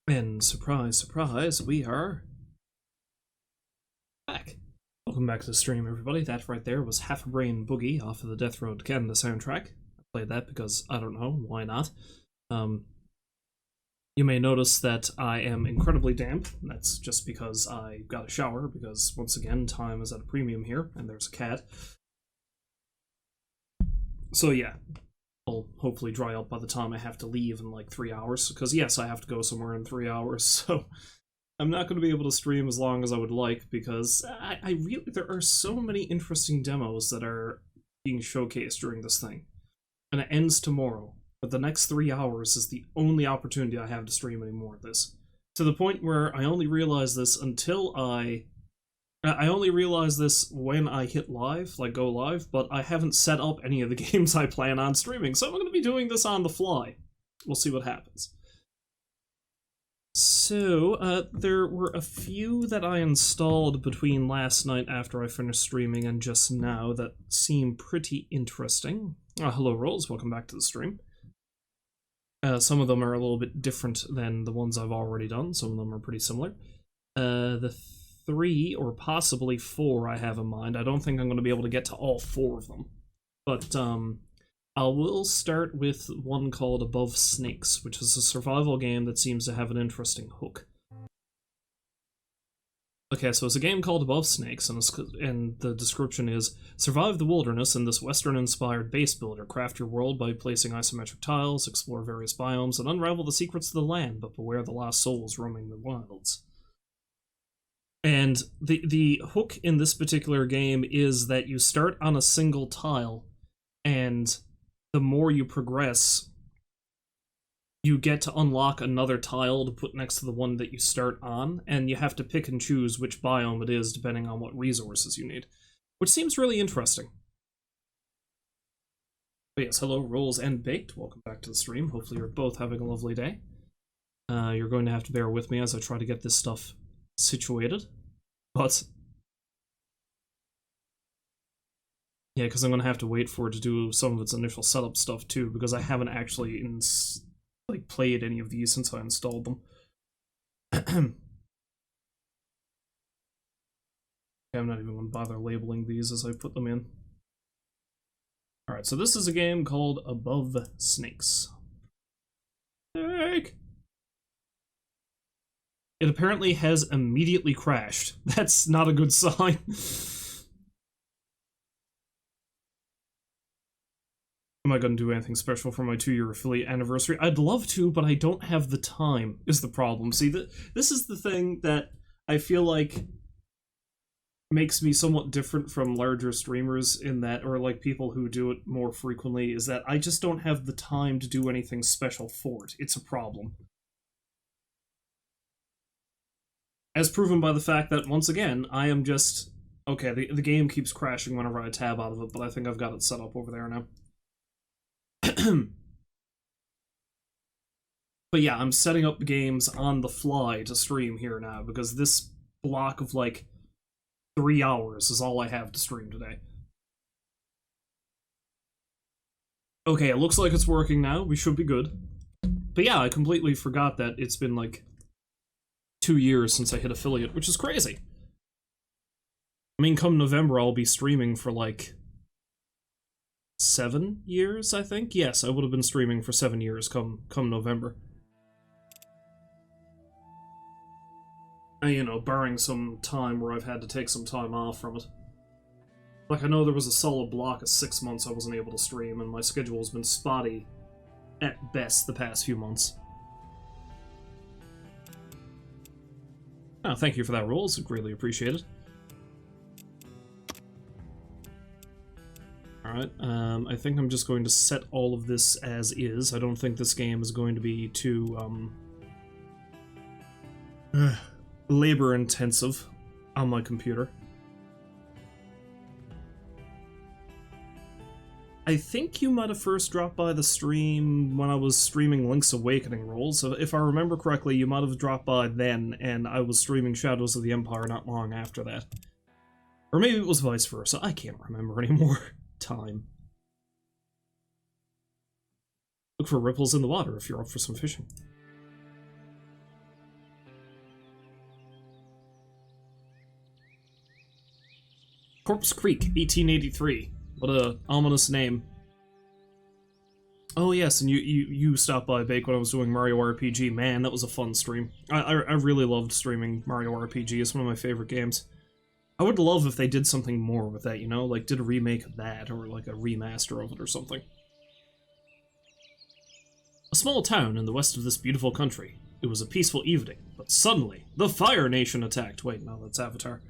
And surprise, surprise, we are back. Welcome back to the stream, everybody. That right there was Half a Brain Boogie off of the Death Road to Canada soundtrack. I played that because, I don't know, why not? You may notice that I am incredibly damp. That's just because I got a shower, because, once again, time is at a premium here, and there's a cat. So yeah, I'll hopefully dry up by the time I have to leave in like 3 hours, because yes, I have to go somewhere in 3 hours, so I'm not going to be able to stream as long as I would like, because I really, there are so many interesting demos that are being showcased during this thing. And it ends tomorrow, but the next 3 hours is the only opportunity I have to stream any more of this. To the point where I only realized this until I only realized this when I hit live, like go live, but I haven't set up any of the games I plan on streaming, so I'm going to be doing this on the fly. We'll see what happens. So, there were a few that I installed between last night after I finished streaming and just now that seem pretty interesting. Hello, Rolls. Welcome back to the stream. Some of them are a little bit different than the ones I've already done. Some of them are pretty similar. The 3 or possibly 4 I have in mind. I don't think I'm going to be able to get to all 4 of them. But, I will start with one called Above Snakes, which is a survival game that seems to have an interesting hook. Okay, so it's a game called Above Snakes, and the description is, survive the wilderness in this Western-inspired base builder. Craft your world by placing isometric tiles, explore various biomes, and unravel the secrets of the land, but beware the lost souls roaming the wilds. And the hook in this particular game is that you start on a single tile, and the more you progress, you get to unlock another tile to put next to the one that you start on, and you have to pick and choose which biome it is depending on what resources you need, which seems really interesting. But yes, hello, Rolls and Baked. Welcome back to the stream. Hopefully you're both having a lovely day. You're going to have to bear with me as I try to get this stuff situated, but yeah, because I'm going to have to wait for it to do some of its initial setup stuff too, because I haven't actually played any of these since I installed them. I'm not even going to bother labeling these as I put them in. Alright, so this is a game called Above Snakes. Snake! It apparently has immediately crashed. That's not a good sign. Am I going to do anything special for my 2-year affiliate anniversary? I'd love to, but I don't have the time, is the problem. See, this is the thing that I feel like makes me somewhat different from larger streamers in that, or like people who do it more frequently, is that I just don't have the time to do anything special for it. It's a problem. As proven by the fact that, once again, I am just... Okay, the game keeps crashing whenever I tab out of it, but I think I've got it set up over there now. But yeah, I'm setting up games on the fly to stream here now, because this block of, like, 3 hours is all I have to stream today. Okay, it looks like it's working now. We should be good. But yeah, I completely forgot that it's been, like, 2 years since I hit affiliate, which is crazy. I mean, come November, I'll be streaming for, like, 7 years, I think? Yes, I would have been streaming for 7 years come November. You know, barring some time where I've had to take some time off from it. Like, I know there was a solid block of 6 months I wasn't able to stream, and my schedule's been spotty at best the past few months. Oh, thank you for that, Rolls. Greatly appreciated. Alright, I think I'm just going to set all of this as is. I don't think this game is going to be too, labor-intensive on my computer. I think you might have first dropped by the stream when I was streaming Link's Awakening, Rolls. So if I remember correctly, you might have dropped by then, and I was streaming Shadows of the Empire not long after that. Or maybe it was vice versa. I can't remember anymore. Time. Look for ripples in the water if you're up for some fishing. Corpse Creek, 1883. What a ominous name. Oh yes, and you stopped by Bake when I was doing Mario RPG. Man, that was a fun stream. I really loved streaming Mario RPG. It's one of my favorite games. I would love if they did something more with that, you know? Like, did a remake of that, or like a remaster of it or something. A small town in the west of this beautiful country. It was a peaceful evening, but suddenly, the Fire Nation attacked. Wait, no, that's Avatar.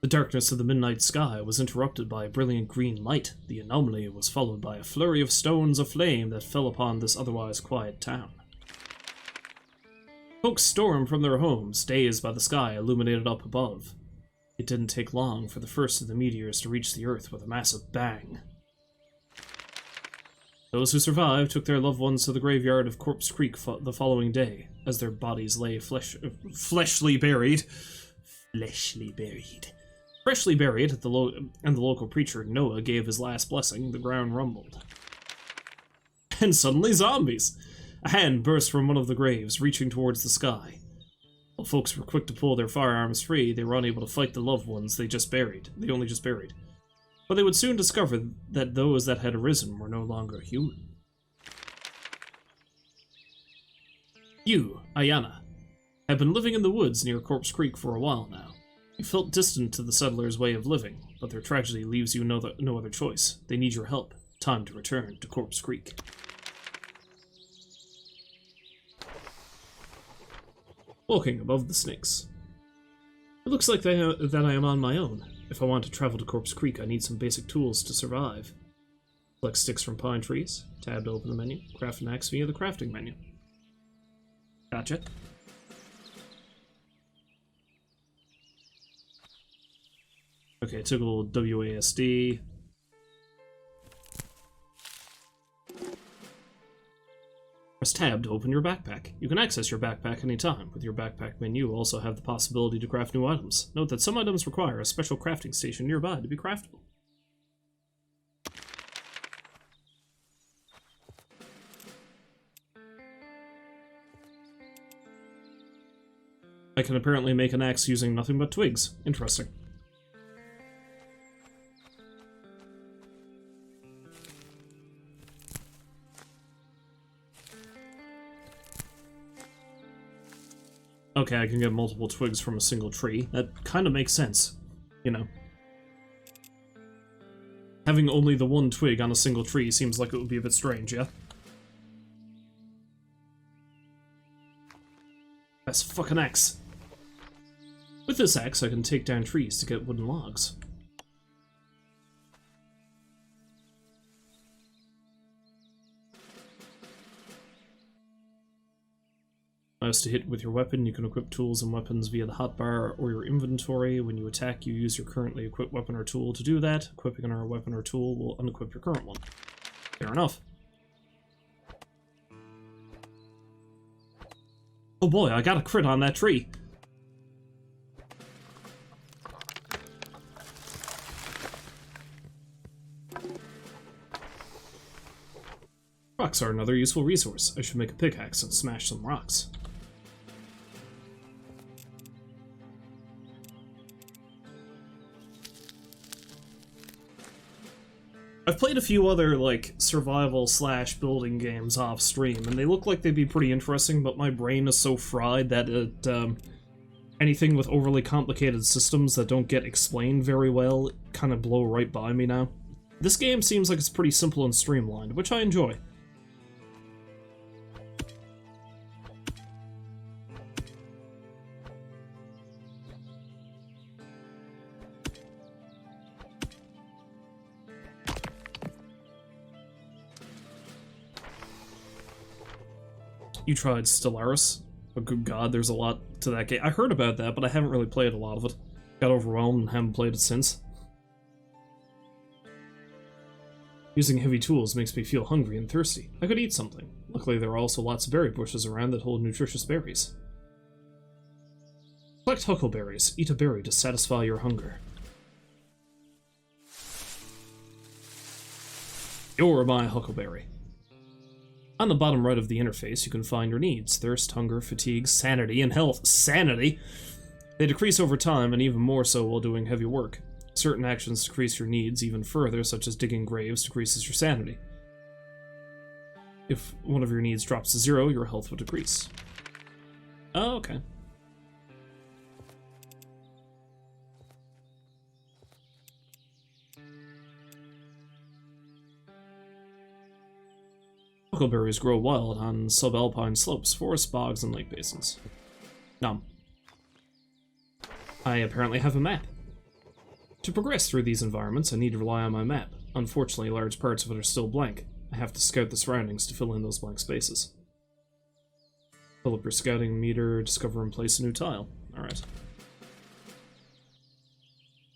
The darkness of the midnight sky was interrupted by a brilliant green light. The anomaly was followed by a flurry of stones aflame that fell upon this otherwise quiet town. Folks stormed from their homes, dazed by the sky illuminated up above. It didn't take long for the first of the meteors to reach the Earth with a massive bang. Those who survived took their loved ones to the graveyard of Corpse Creek the following day, as their bodies lay freshly buried, and the local preacher, Noah, gave his last blessing. The ground rumbled. And suddenly zombies! A hand burst from one of the graves, reaching towards the sky. While folks were quick to pull their firearms free, they were unable to fight the loved ones they only just buried. But they would soon discover that those that had arisen were no longer human. You, Ayana, have been living in the woods near Corpse Creek for a while now. You felt distant to the settlers' way of living, but their tragedy leaves you no other choice. They need your help. Time to return to Corpse Creek. Walking above the snakes. It looks like that I am on my own. If I want to travel to Corpse Creek, I need some basic tools to survive. Collect sticks from pine trees. Tab to open the menu. Craft an axe via the crafting menu. Gotcha. Okay, typical WASD. Press tab to open your backpack. You can access your backpack anytime. With your backpack menu, you also have the possibility to craft new items. Note that some items require a special crafting station nearby to be craftable. I can apparently make an axe using nothing but twigs. Interesting. Okay, I can get multiple twigs from a single tree. That kind of makes sense, you know. Having only the one twig on a single tree seems like it would be a bit strange, yeah? That's fucking axe. With this axe, I can take down trees to get wooden logs. Mouse to hit with your weapon. You can equip tools and weapons via the hotbar or your inventory. When you attack, you use your currently equipped weapon or tool to do that. Equipping our weapon or tool will unequip your current one. Fair enough. Oh boy, I got a crit on that tree. Rocks are another useful resource. I should make a pickaxe and smash some rocks. I've played a few other, like, survival/building games off stream, and they look like they'd be pretty interesting, but my brain is so fried that anything with overly complicated systems that don't get explained very well kind of blow right by me now. This game seems like it's pretty simple and streamlined, which I enjoy. You tried Stellaris? Oh, good god, there's a lot to that game. I heard about that, but I haven't really played a lot of it. Got overwhelmed and haven't played it since. Using heavy tools makes me feel hungry and thirsty. I could eat something. Luckily, there are also lots of berry bushes around that hold nutritious berries. Collect huckleberries. Eat a berry to satisfy your hunger. You're my huckleberry. On the bottom right of the interface, you can find your needs: thirst, hunger, fatigue, sanity, and health. Sanity? They decrease over time, and even more so while doing heavy work. Certain actions decrease your needs even further, such as digging graves decreases your sanity. If one of your needs drops to 0, your health will decrease. Oh, okay. Huckleberries grow wild on subalpine slopes, forests, bogs, and lake basins. Nom. I apparently have a map. To progress through these environments, I need to rely on my map. Unfortunately, large parts of it are still blank. I have to scout the surroundings to fill in those blank spaces. Fill up your scouting meter, discover and place a new tile. Alright.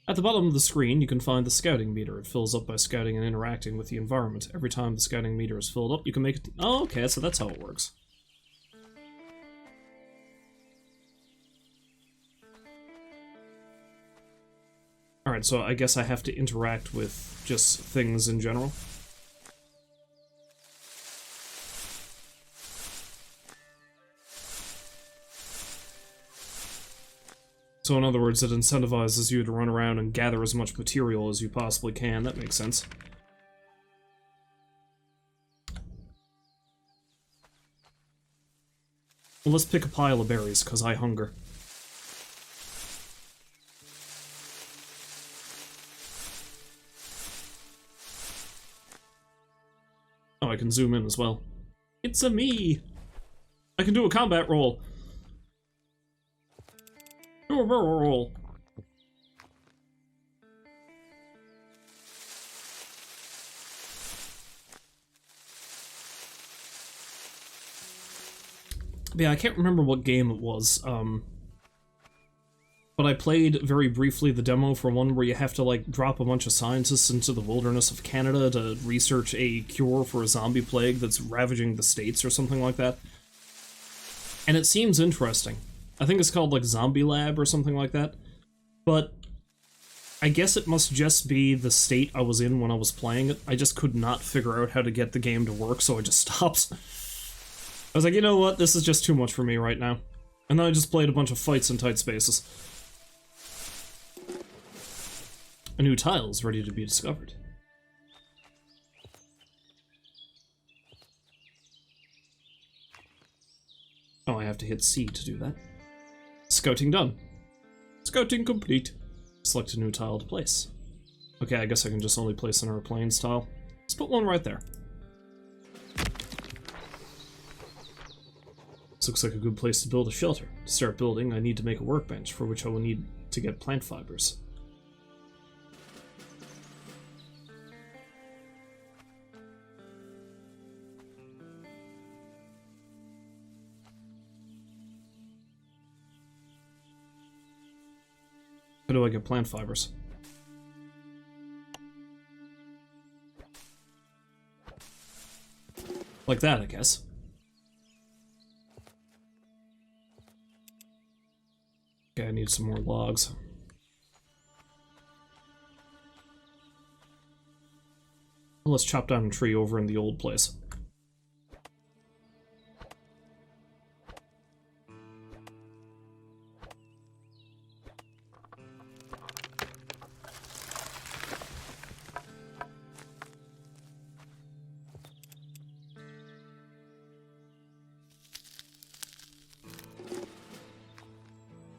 At the bottom of the screen, you can find the scouting meter. It fills up by scouting and interacting with the environment. Every time the scouting meter is filled up, you can make it... Oh, okay, so that's how it works. Alright, so I guess I have to interact with just things in general. So in other words, it incentivizes you to run around and gather as much material as you possibly can. That makes sense. Well, let's pick a pile of berries, because I hunger. Oh, I can zoom in as well. It's a me! I can do a combat roll! Do a barrel roll! Yeah, I can't remember what game it was, but I played very briefly the demo for one where you have to, like, drop a bunch of scientists into the wilderness of Canada to research a cure for a zombie plague that's ravaging the states or something like that. And it seems interesting. I think it's called, like, Zombie Lab or something like that. But I guess it must just be the state I was in when I was playing it. I just could not figure out how to get the game to work, so I just stopped. I was like, you know what, this is just too much for me right now. And then I just played a bunch of fights in tight spaces. A new tile is ready to be discovered. Oh, I have to hit C to do that. Scouting done. Scouting complete. Select a new tile to place. Okay, I guess I can just only place another plains tile. Let's put one right there. This looks like a good place to build a shelter. To start building, I need to make a workbench, for which I will need to get plant fibers. How do I get plant fibers? Like that, I guess. Okay, I need some more logs. Well, let's chop down a tree over in the old place.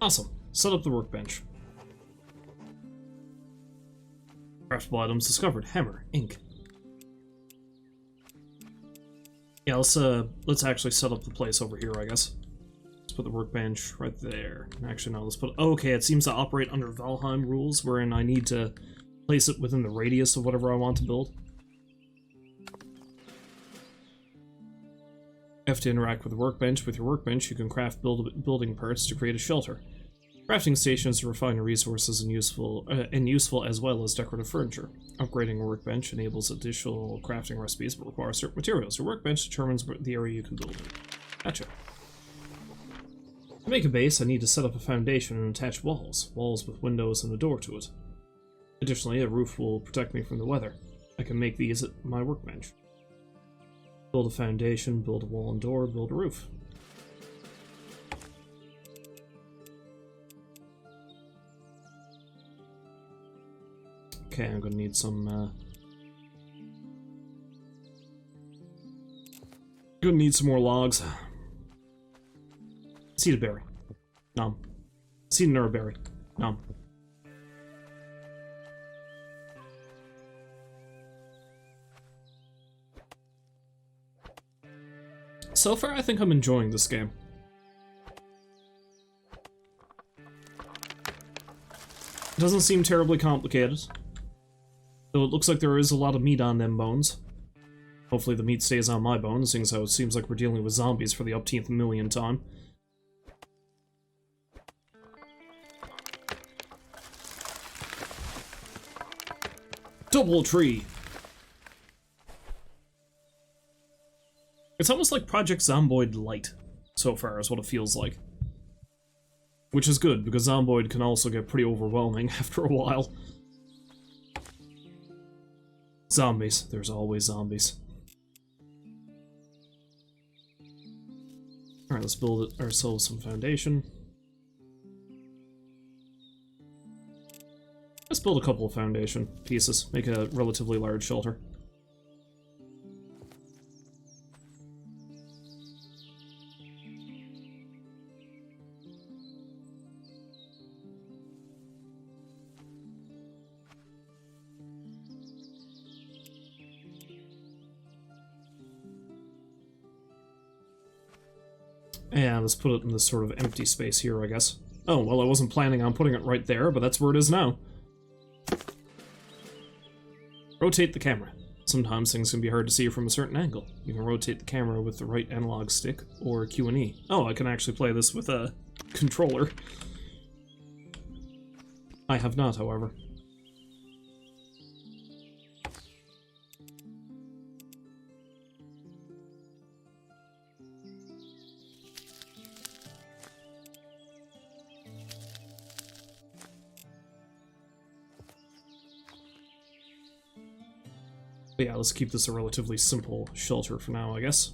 Awesome. Set up the workbench. Craftable items discovered. Hammer, ink. Yeah, let's actually set up the place over here, I guess. Let's put the workbench right there. Actually, no, let's put... Oh, okay, it seems to operate under Valheim rules, wherein I need to place it within the radius of whatever I want to build. You have to interact with the workbench. With your workbench, you can craft building parts to create a shelter. Crafting stations to refine resources and useful as well as decorative furniture. Upgrading a workbench enables additional crafting recipes but requires certain materials. Your workbench determines the area you can build in. Gotcha. To make a base, I need to set up a foundation and attach walls. Walls with windows and a door to it. Additionally, a roof will protect me from the weather. I can make these at my workbench. Build a foundation, build a wall and door, build a roof. Okay, I'm gonna need some, gonna need some more logs. Seeded berry. Nom. Seeded berry. Nom. So far, I think I'm enjoying this game. It doesn't seem terribly complicated. Though it looks like there is a lot of meat on them bones. Hopefully the meat stays on my bones, seeing as how it seems like we're dealing with zombies for the upteenth millionth time. Double tree! It's almost like Project Zomboid Light, so far, is what it feels like. Which is good, because Zomboid can also get pretty overwhelming after a while. Zombies. There's always zombies. Alright, let's build ourselves some foundation. Let's build a couple of foundation pieces, make a relatively large shelter. And let's put it in this sort of empty space here, I guess. Oh, well, I wasn't planning on putting it right there, but that's where it is now. Rotate the camera. Sometimes things can be hard to see from a certain angle. You can rotate the camera with the right analog stick, or Q and E. Oh, I can actually play this with a controller. I have not, however. But yeah, let's keep this a relatively simple shelter for now, I guess.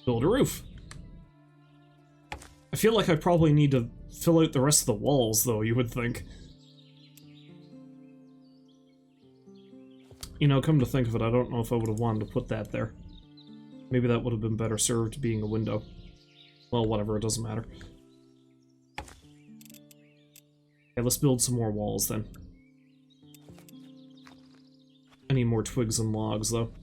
Build a roof. I feel like I probably need to fill out the rest of the walls, though, you would think. You know, come to think of it, I don't know if I would have wanted to put that there. Maybe that would have been better served being a window. Well, whatever, it doesn't matter. Okay, let's build some more walls then. I need more twigs and logs, though.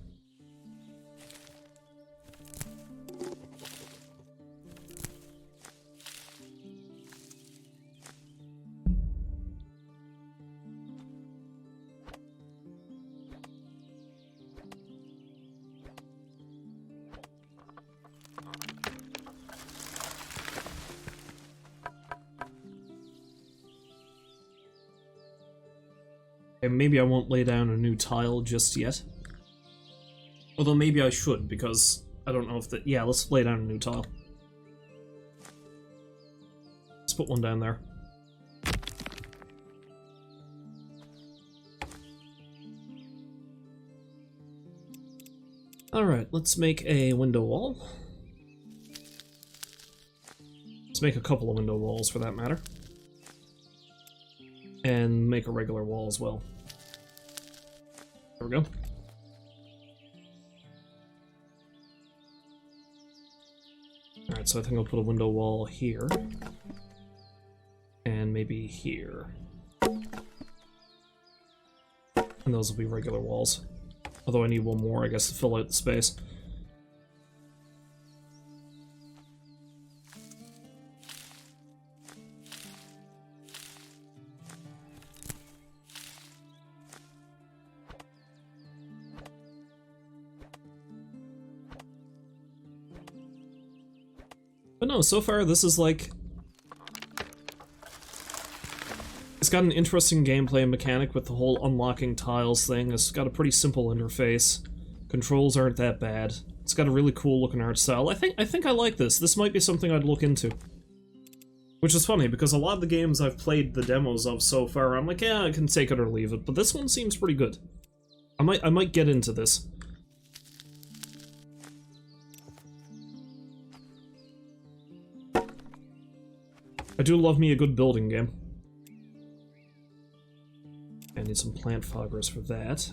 And maybe I won't lay down a new tile just yet. Although maybe I should, because I don't know if that... Yeah, let's lay down a new tile. Let's put one down there. Alright, let's make a window wall. Let's make a couple of window walls for that matter. And make a regular wall as well. There we go. Alright, so I think I'll put a window wall here. And maybe here. And those will be regular walls. Although I need one more, I guess, to fill out the space. But no, so far this is like... It's got an interesting gameplay mechanic with the whole unlocking tiles thing. It's got a pretty simple interface. Controls aren't that bad. It's got a really cool looking art style. I think I like this. This might be something I'd look into. Which is funny, because a lot of the games I've played the demos of so far, I'm like, yeah, I can take it or leave it, but this one seems pretty good. I might get into this. I do love me a good building game. I need some plant foggers for that.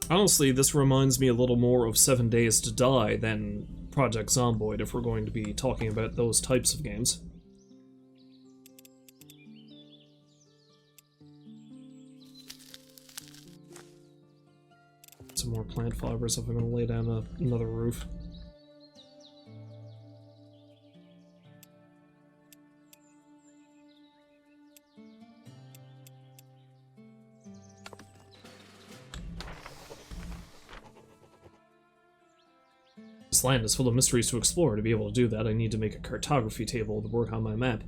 Honestly, this reminds me a little more of 7 Days to Die than Project Zomboid, if we're going to be talking about those types of games. Some more plant fibers if I'm going to lay down another roof. This land is full of mysteries to explore. To be able to do that, I need to make a cartography table to work on my map.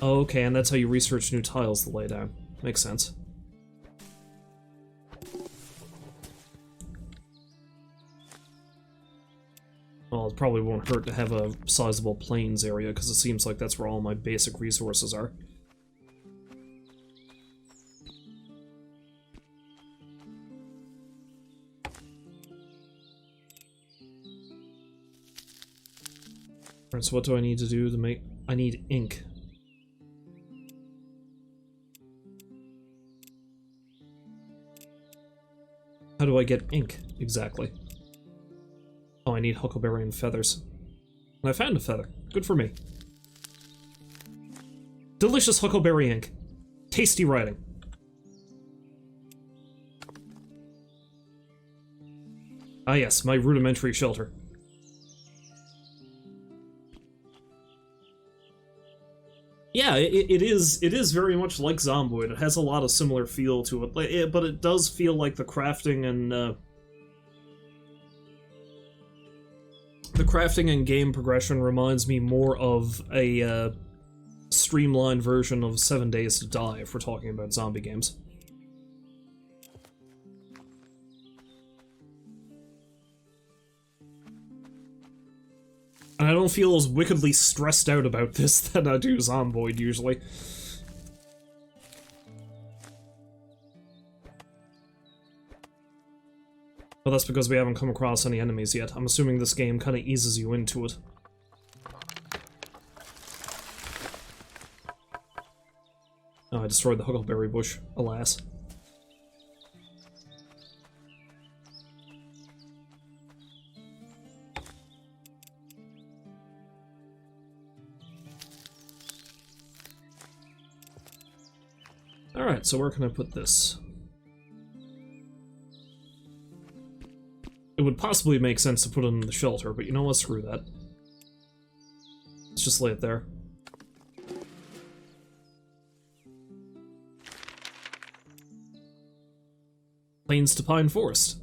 Okay, and that's how you research new tiles to lay down. Makes sense. Well, it probably won't hurt to have a sizable plains area, because it seems like that's where all my basic resources are. Alright, so what do I need to do to make... I need ink. How do I get ink, exactly? Oh, I need huckleberry and feathers. And I found a feather. Good for me. Delicious huckleberry ink. Tasty writing. Ah yes, my rudimentary shelter. Yeah, it is very much like Zomboid. It has a lot of similar feel to it, but it does feel like the crafting and game progression reminds me more of a streamlined version of 7 Days to Die, if we're talking about zombie games. And I don't feel as wickedly stressed out about this than I do Zomboid, usually. Well, that's because we haven't come across any enemies yet. I'm assuming this game kind of eases you into it. Oh, I destroyed the huckleberry bush, alas. Alright, so where can I put this? It would possibly make sense to put it in the shelter, but you know what, screw that. Let's just lay it there. Plains to Pine Forest.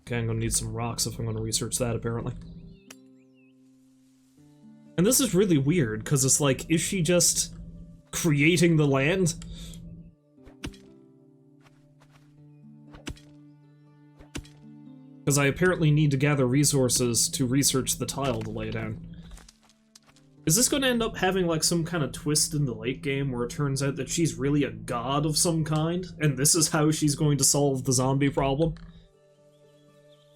Okay, I'm gonna need some rocks if I'm gonna research that, apparently. And this is really weird, because it's like, is she just creating the land? Because I apparently need to gather resources to research the tile to lay down. Is this going to end up having like some kind of twist in the late game where it turns out that she's really a god of some kind, and this is how she's going to solve the zombie problem?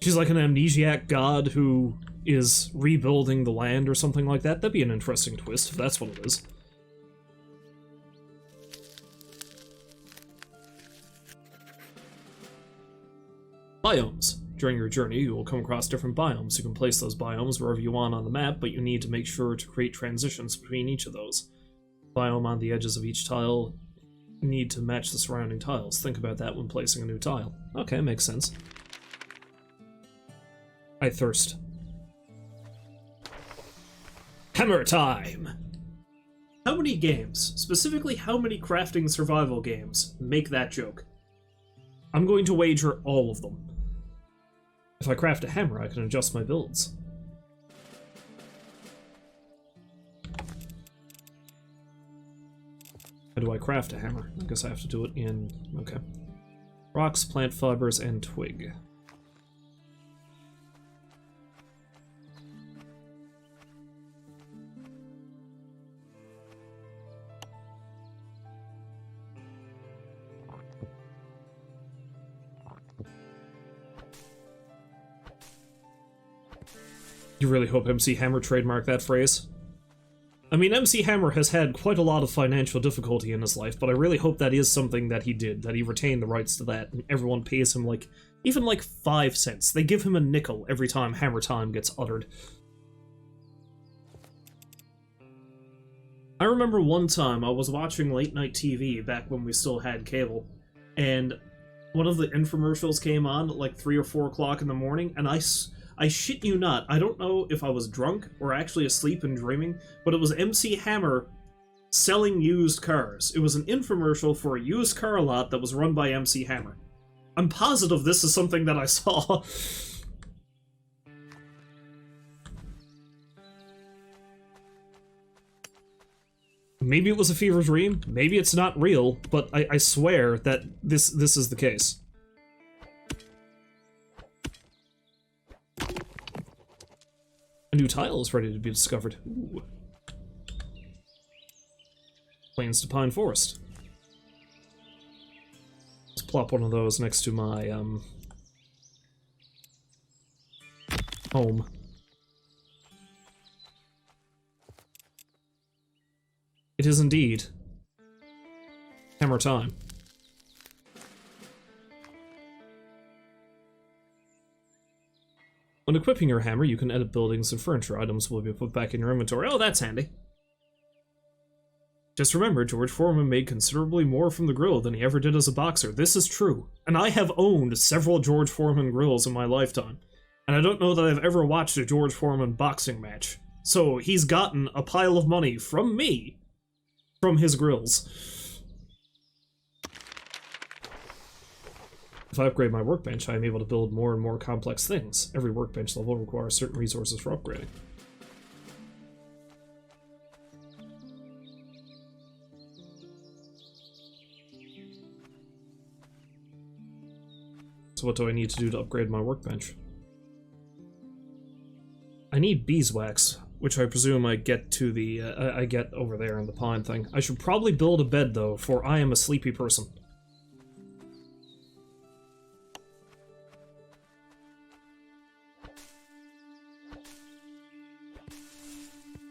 She's like an amnesiac god who is rebuilding the land or something like that? That'd be an interesting twist if that's what it is. Biomes. During your journey, you will come across different biomes. You can place those biomes wherever you want on the map, but you need to make sure to create transitions between each of those. Biome on the edges of each tile need to match the surrounding tiles. Think about that when placing a new tile. Okay, makes sense. I thirst. Hammer time! How many games, specifically how many crafting survival games, make that joke? I'm going to wager all of them. If I craft a hammer, I can adjust my builds. How do I craft a hammer? I guess I have to do it in... okay. Rocks, plant fibers, and twig. You really hope MC Hammer trademarked that phrase? I mean, MC Hammer has had quite a lot of financial difficulty in his life, but I really hope that is something that he did, that he retained the rights to that, and everyone pays him, like, even like 5 cents. They give him a nickel every time Hammer Time gets uttered. I remember one time I was watching late night TV back when we still had cable, and one of the infomercials came on at like 3 or 4 o'clock in the morning, and I shit you not, I don't know if I was drunk or actually asleep and dreaming, but it was MC Hammer selling used cars. It was an infomercial for a used car lot that was run by MC Hammer. I'm positive this is something that I saw. Maybe it was a fever dream, maybe it's not real, but I swear that this is the case. A new tile is ready to be discovered. Ooh. Plains to Pine Forest. Let's plop one of those next to my, home. It is indeed hammer time. When equipping your hammer, you can edit buildings and furniture. Items will be put back in your inventory. Oh, that's handy. Just remember, George Foreman made considerably more from the grill than he ever did as a boxer. This is true. And I have owned several George Foreman grills in my lifetime. And I don't know that I've ever watched a George Foreman boxing match. So he's gotten a pile of money from me from his grills. If I upgrade my workbench, I am able to build more and more complex things. Every workbench level requires certain resources for upgrading. So what do I need to do to upgrade my workbench? I need beeswax, which I presume I get to the, I get over there in the pine thing. I should probably build a bed, though, for I am a sleepy person.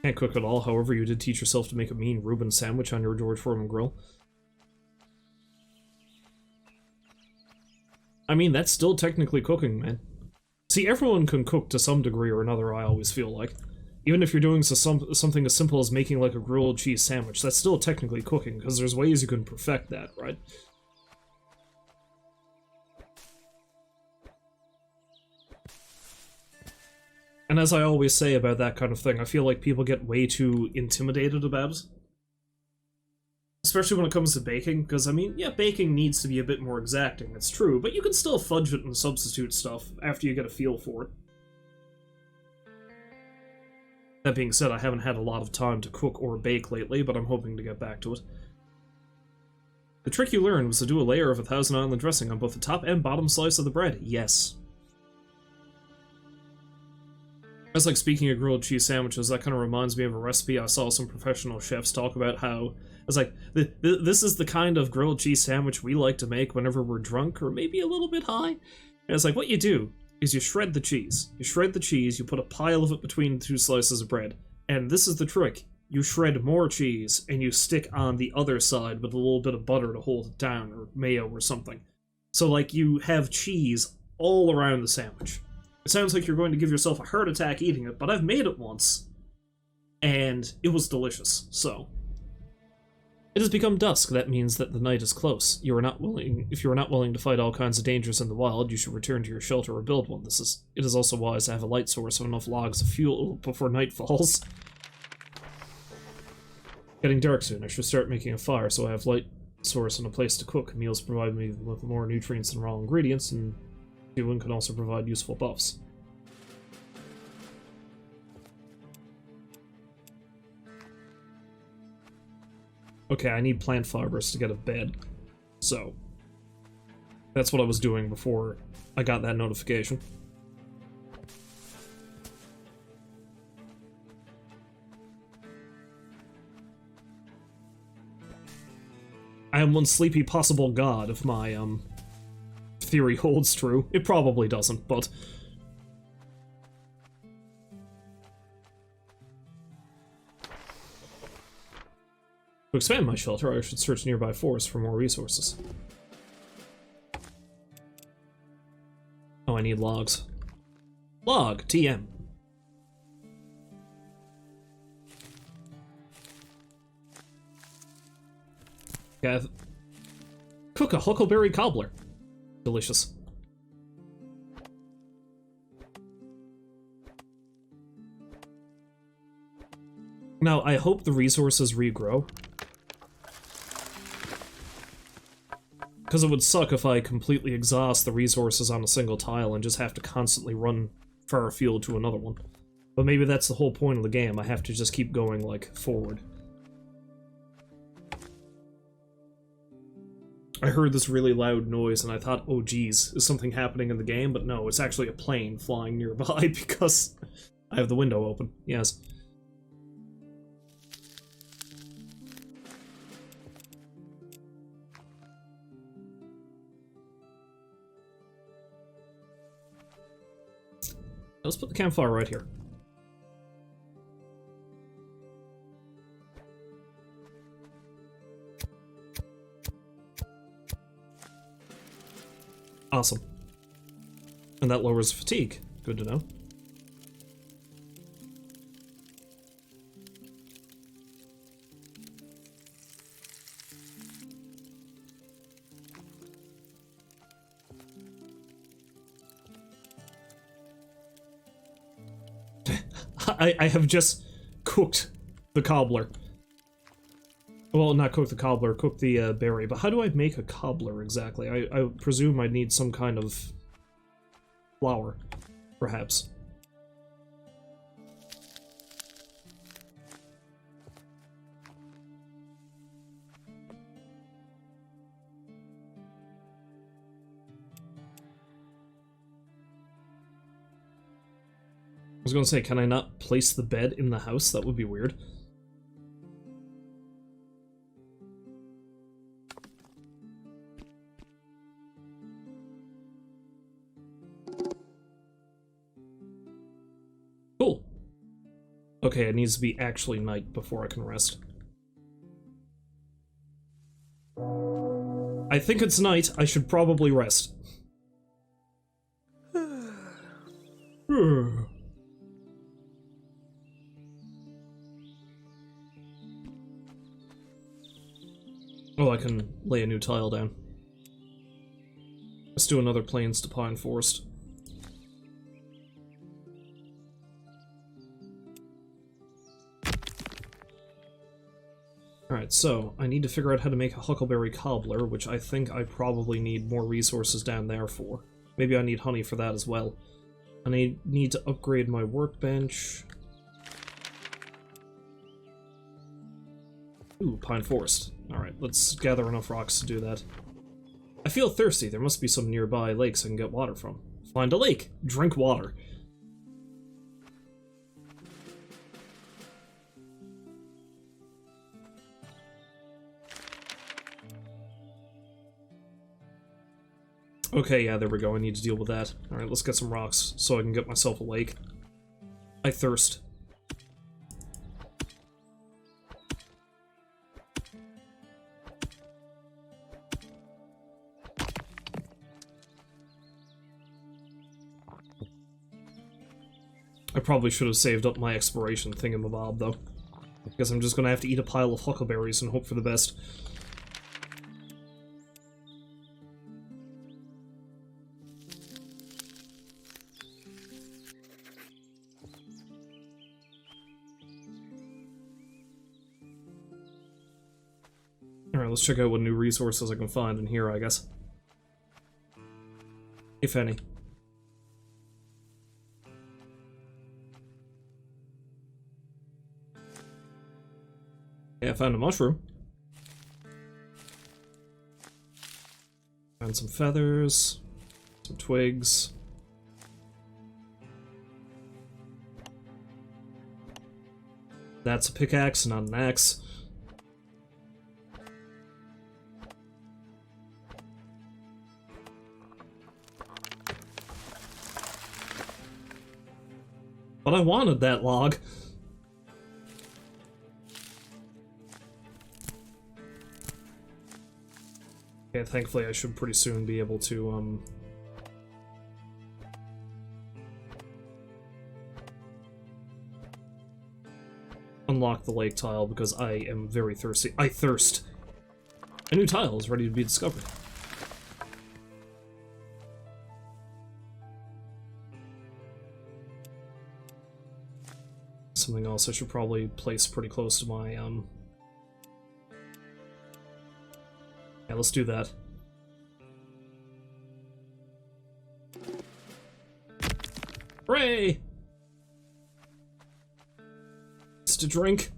Can't cook at all, however, you did teach yourself to make a mean Reuben sandwich on your George Foreman grill. I mean, that's still technically cooking, man. See, everyone can cook to some degree or another, I always feel like. Even if you're doing something as simple as making like a grilled cheese sandwich, that's still technically cooking, because there's ways you can perfect that, right? And as I always say about that kind of thing, I feel like people get way too intimidated about it. Especially when it comes to baking, because, I mean, yeah, baking needs to be a bit more exacting, it's true, but you can still fudge it and substitute stuff after you get a feel for it. That being said, I haven't had a lot of time to cook or bake lately, but I'm hoping to get back to it. The trick you learned was to do a layer of 1,000 Island dressing on both the top and bottom slice of the bread. Yes. As like speaking of grilled cheese sandwiches, that kind of reminds me of a recipe I saw some professional chefs talk about how it's like, this is the kind of grilled cheese sandwich we like to make whenever we're drunk or maybe a little bit high. And it's like, what you do is you shred the cheese. You shred the cheese, you put a pile of it between 2 slices of bread. And this is the trick. You shred more cheese and you stick on the other side with a little bit of butter to hold it down, or mayo or something. So like you have cheese all around the sandwich. It sounds like you're going to give yourself a heart attack eating it, but I've made it once, and it was delicious, so. It has become dusk. That means that the night is close. If you are not willing to fight all kinds of dangers in the wild, you should return to your shelter or build one. It is also wise to have a light source of enough logs of fuel before night falls. Getting dark soon. I should start making a fire so I have light source and a place to cook. Meals provide me with more nutrients than raw ingredients, and fueling can also provide useful buffs. Okay, I need plant fibers to get a bed. So, that's what I was doing before I got that notification. I am one sleepy possible god if my, theory holds true. It probably doesn't, but... To expand my shelter, I should search nearby forests for more resources. Oh, I need logs. Log, TM. Okay, cook a huckleberry cobbler. Delicious. Now, I hope the resources regrow. Because it would suck if I completely exhaust the resources on a single tile and just have to constantly run far afield to another one. But maybe that's the whole point of the game. I have to just keep going, like, forward. I heard this really loud noise and I thought, oh geez, is something happening in the game? But no, it's actually a plane flying nearby because I have the window open. Yes. Let's put the campfire right here. Awesome. And that lowers fatigue. Good to know. I have just cooked the cobbler. Well, not cook the cobbler, cook the berry. But how do I make a cobbler exactly? I presume I need some kind of flour, perhaps. I was gonna say, can I not place the bed in the house? That would be weird. Cool. Okay, it needs to be actually night before I can rest. I think it's night. I should probably rest. Oh, I can lay a new tile down. Let's do another Plains to Pine Forest. Alright, so I need to figure out how to make a huckleberry cobbler, which I think I probably need more resources down there for. Maybe I need honey for that as well. And I need to upgrade my workbench. Ooh, Pine Forest. Alright, let's gather enough rocks to do that. I feel thirsty. There must be some nearby lakes I can get water from. Find a lake. Drink water. Okay, yeah, there we go. I need to deal with that. Alright, let's get some rocks so I can get myself a lake. I thirst. I probably should have saved up my exploration thingamabob, though. Because I'm just gonna have to eat a pile of huckleberries and hope for the best. Alright, let's check out what new resources I can find in here, I guess. If any. Yeah, I found a mushroom. And some feathers, some twigs. That's a pickaxe, not an axe. But I wanted that log. Okay, thankfully I should pretty soon be able to, unlock the lake tile, because I am very thirsty. I thirst! A new tile is ready to be discovered. Something else I should probably place pretty close to my, Yeah, let's do that. Hooray! Just a drink.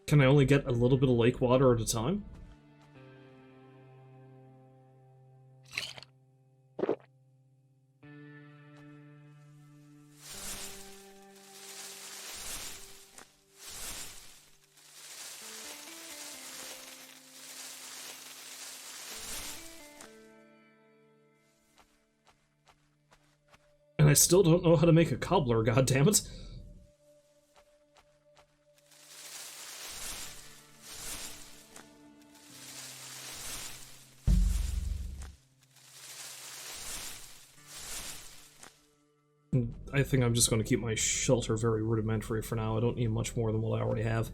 Can I only get a little bit of lake water at a time? And I still don't know how to make a cobbler, goddammit. I think I'm just going to keep my shelter very rudimentary for now. I don't need much more than what I already have.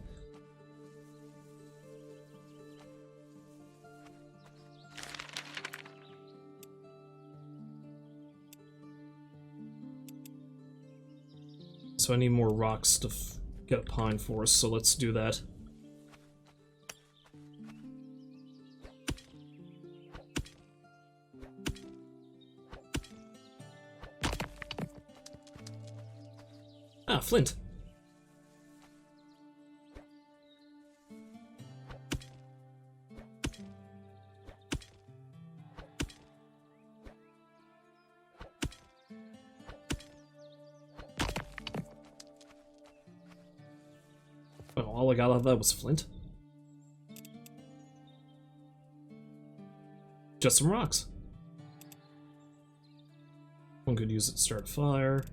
So I need more rocks to get a pine forest, so let's do that. Ah, flint. Oh, all I got out of that was flint. Just some rocks. One could use it to start a fire.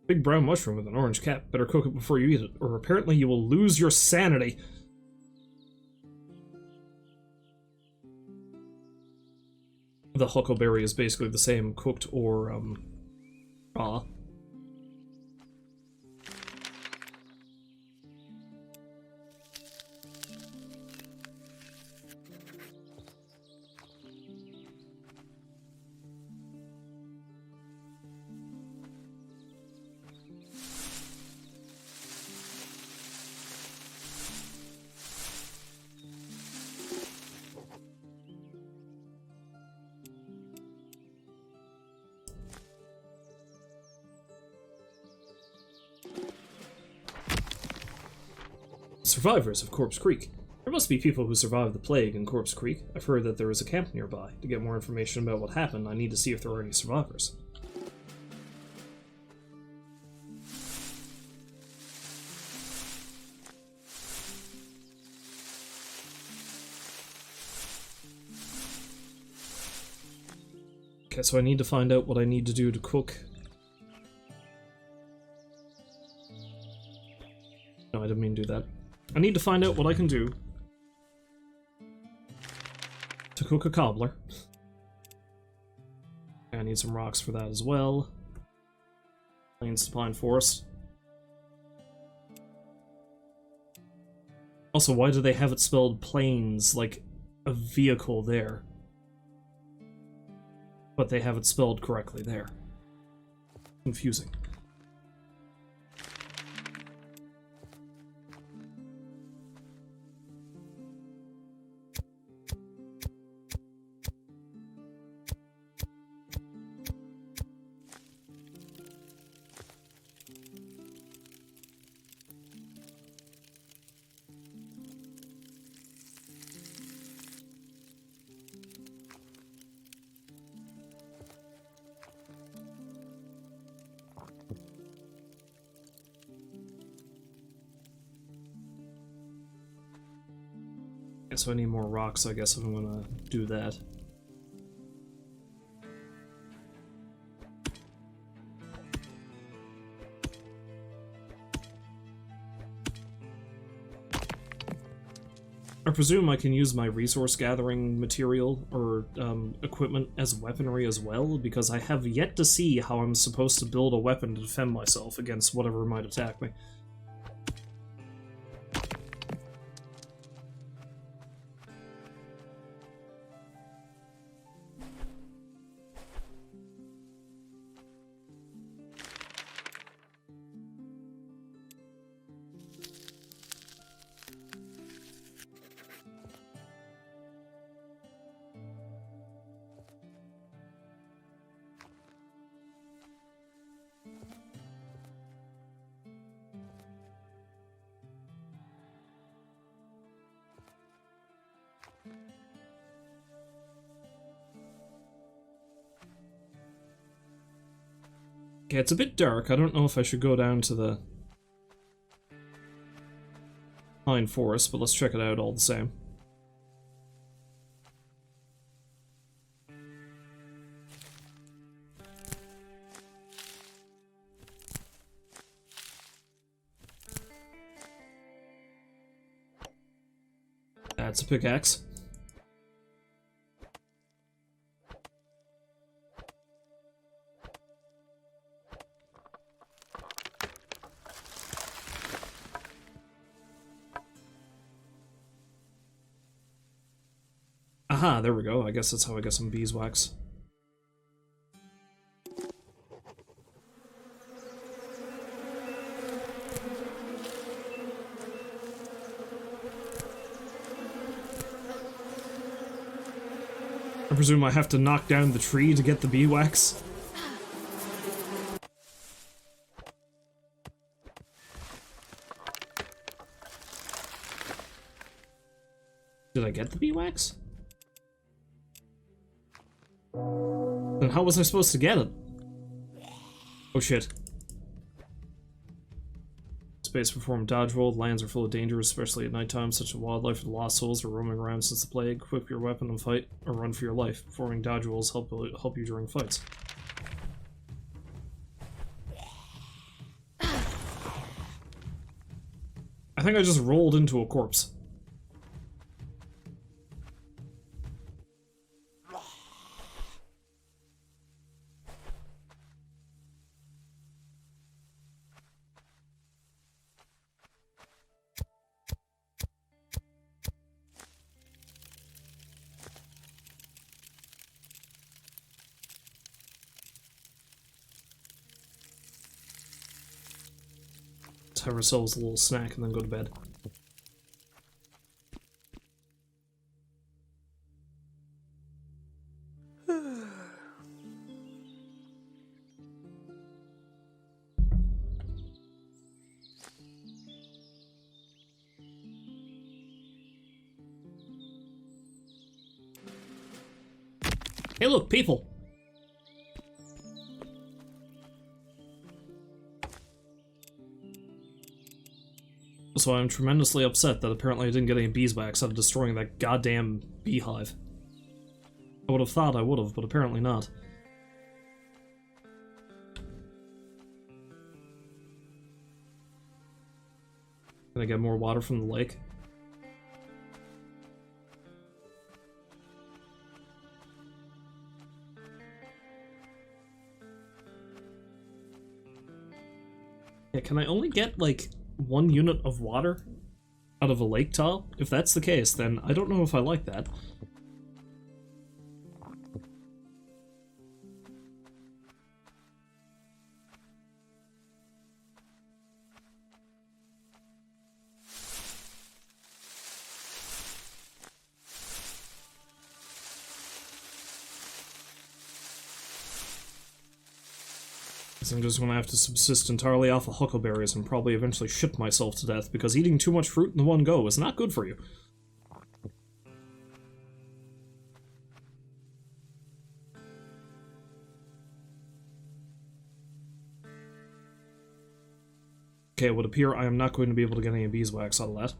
Big brown mushroom with an orange cap. Better cook it before you eat it, or apparently you will lose your sanity. The huckleberry is basically the same cooked or, raw. Survivors of Corpse Creek. There must be people who survived the plague in Corpse Creek. I've heard that there is a camp nearby. To get more information about what happened, I need to see if there are any survivors. Okay, so I need to find out what I need to do to cook. No, I didn't mean to do that. I need to find out what I can do to cook a cobbler. I need some rocks for that as well. Plains to pine forest. Also, why do they have it spelled plains, like a vehicle there? but they have it spelled correctly there. Confusing. So I need more rocks, I guess, if I'm gonna do that. I presume I can use my resource gathering material or equipment as weaponry as well, because I have yet to see how I'm supposed to build a weapon to defend myself against whatever might attack me. Okay, it's a bit dark. I don't know if I should go down to the pine forest, but let's check it out all the same. That's a pickaxe. Aha, there we go. I guess that's how I get some beeswax. I presume I have to knock down the tree to get the beeswax. Did I get the beeswax? Then how was I supposed to get it? Oh shit. Space perform dodge roll. Lands are full of dangers, especially at nighttime. Such as wildlife and lost souls are roaming around since the plague. Equip your weapon and fight, or run for your life. Performing dodge rolls help you during fights. I think I just rolled into a corpse. Have ourselves a little snack and then go to bed. Hey look, people! So I'm tremendously upset that apparently I didn't get any beeswax out of destroying that goddamn beehive. I would have thought I would have, but apparently not. Can I get more water from the lake? Yeah, can I only get, like, 1 unit of water out of a lake tile? If that's the case, then I don't know if I like that. Guess I'm just gonna have to subsist entirely off of huckleberries and probably eventually shit myself to death, because eating too much fruit in one go is not good for you. Okay, it would appear I am not going to be able to get any beeswax out of that.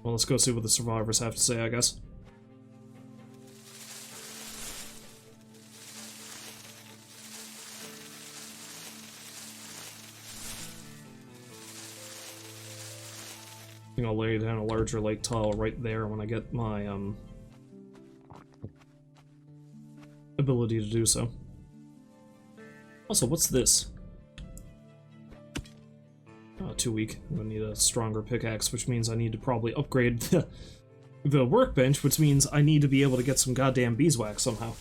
Well, let's go see what the survivors have to say, I guess. I think I'll lay down a larger lake tile right there when I get my, ability to do so. Also, what's this? Too weak. I'm gonna need a stronger pickaxe, which means I need to probably upgrade the workbench, which means I need to be able to get some goddamn beeswax somehow.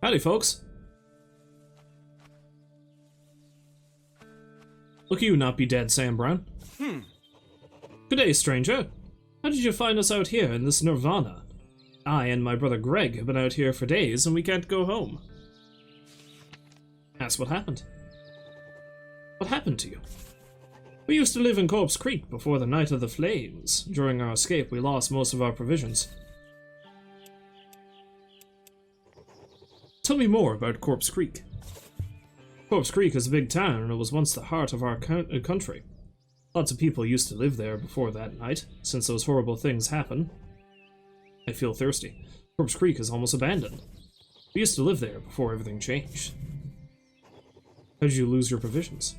Howdy, folks. Look you not be dead, Sam Brown. Good day, stranger. How did you find us out here in this nirvana? I and my brother Greg have been out here for days, and we can't go home. That's what happened. What happened to you? We used to live in Corpse Creek before the Night of the Flames. During our escape, we lost most of our provisions. Tell me more about Corpse Creek. Corpse Creek is a big town, and it was once the heart of our country. Lots of people used to live there before that night, since those horrible things happened. I feel thirsty. Corpse Creek is almost abandoned. We used to live there before everything changed. How did you lose your provisions?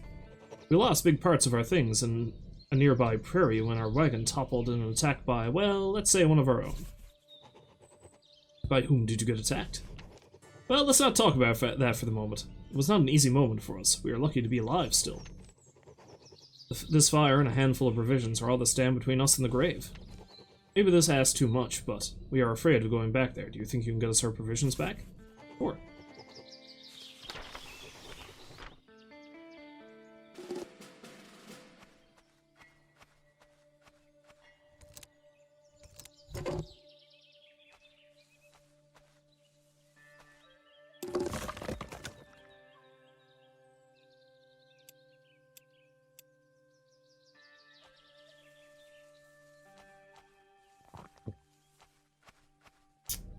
We lost big parts of our things in a nearby prairie when our wagon toppled in an attack by, well, let's say one of our own. By whom did you get attacked? Well, let's not talk about that for the moment. It was not an easy moment for us. We are lucky to be alive still. This fire and a handful of provisions are all that stand between us and the grave. Maybe this asks too much, but we are afraid of going back there. Do you think you can get us our provisions back? Sure.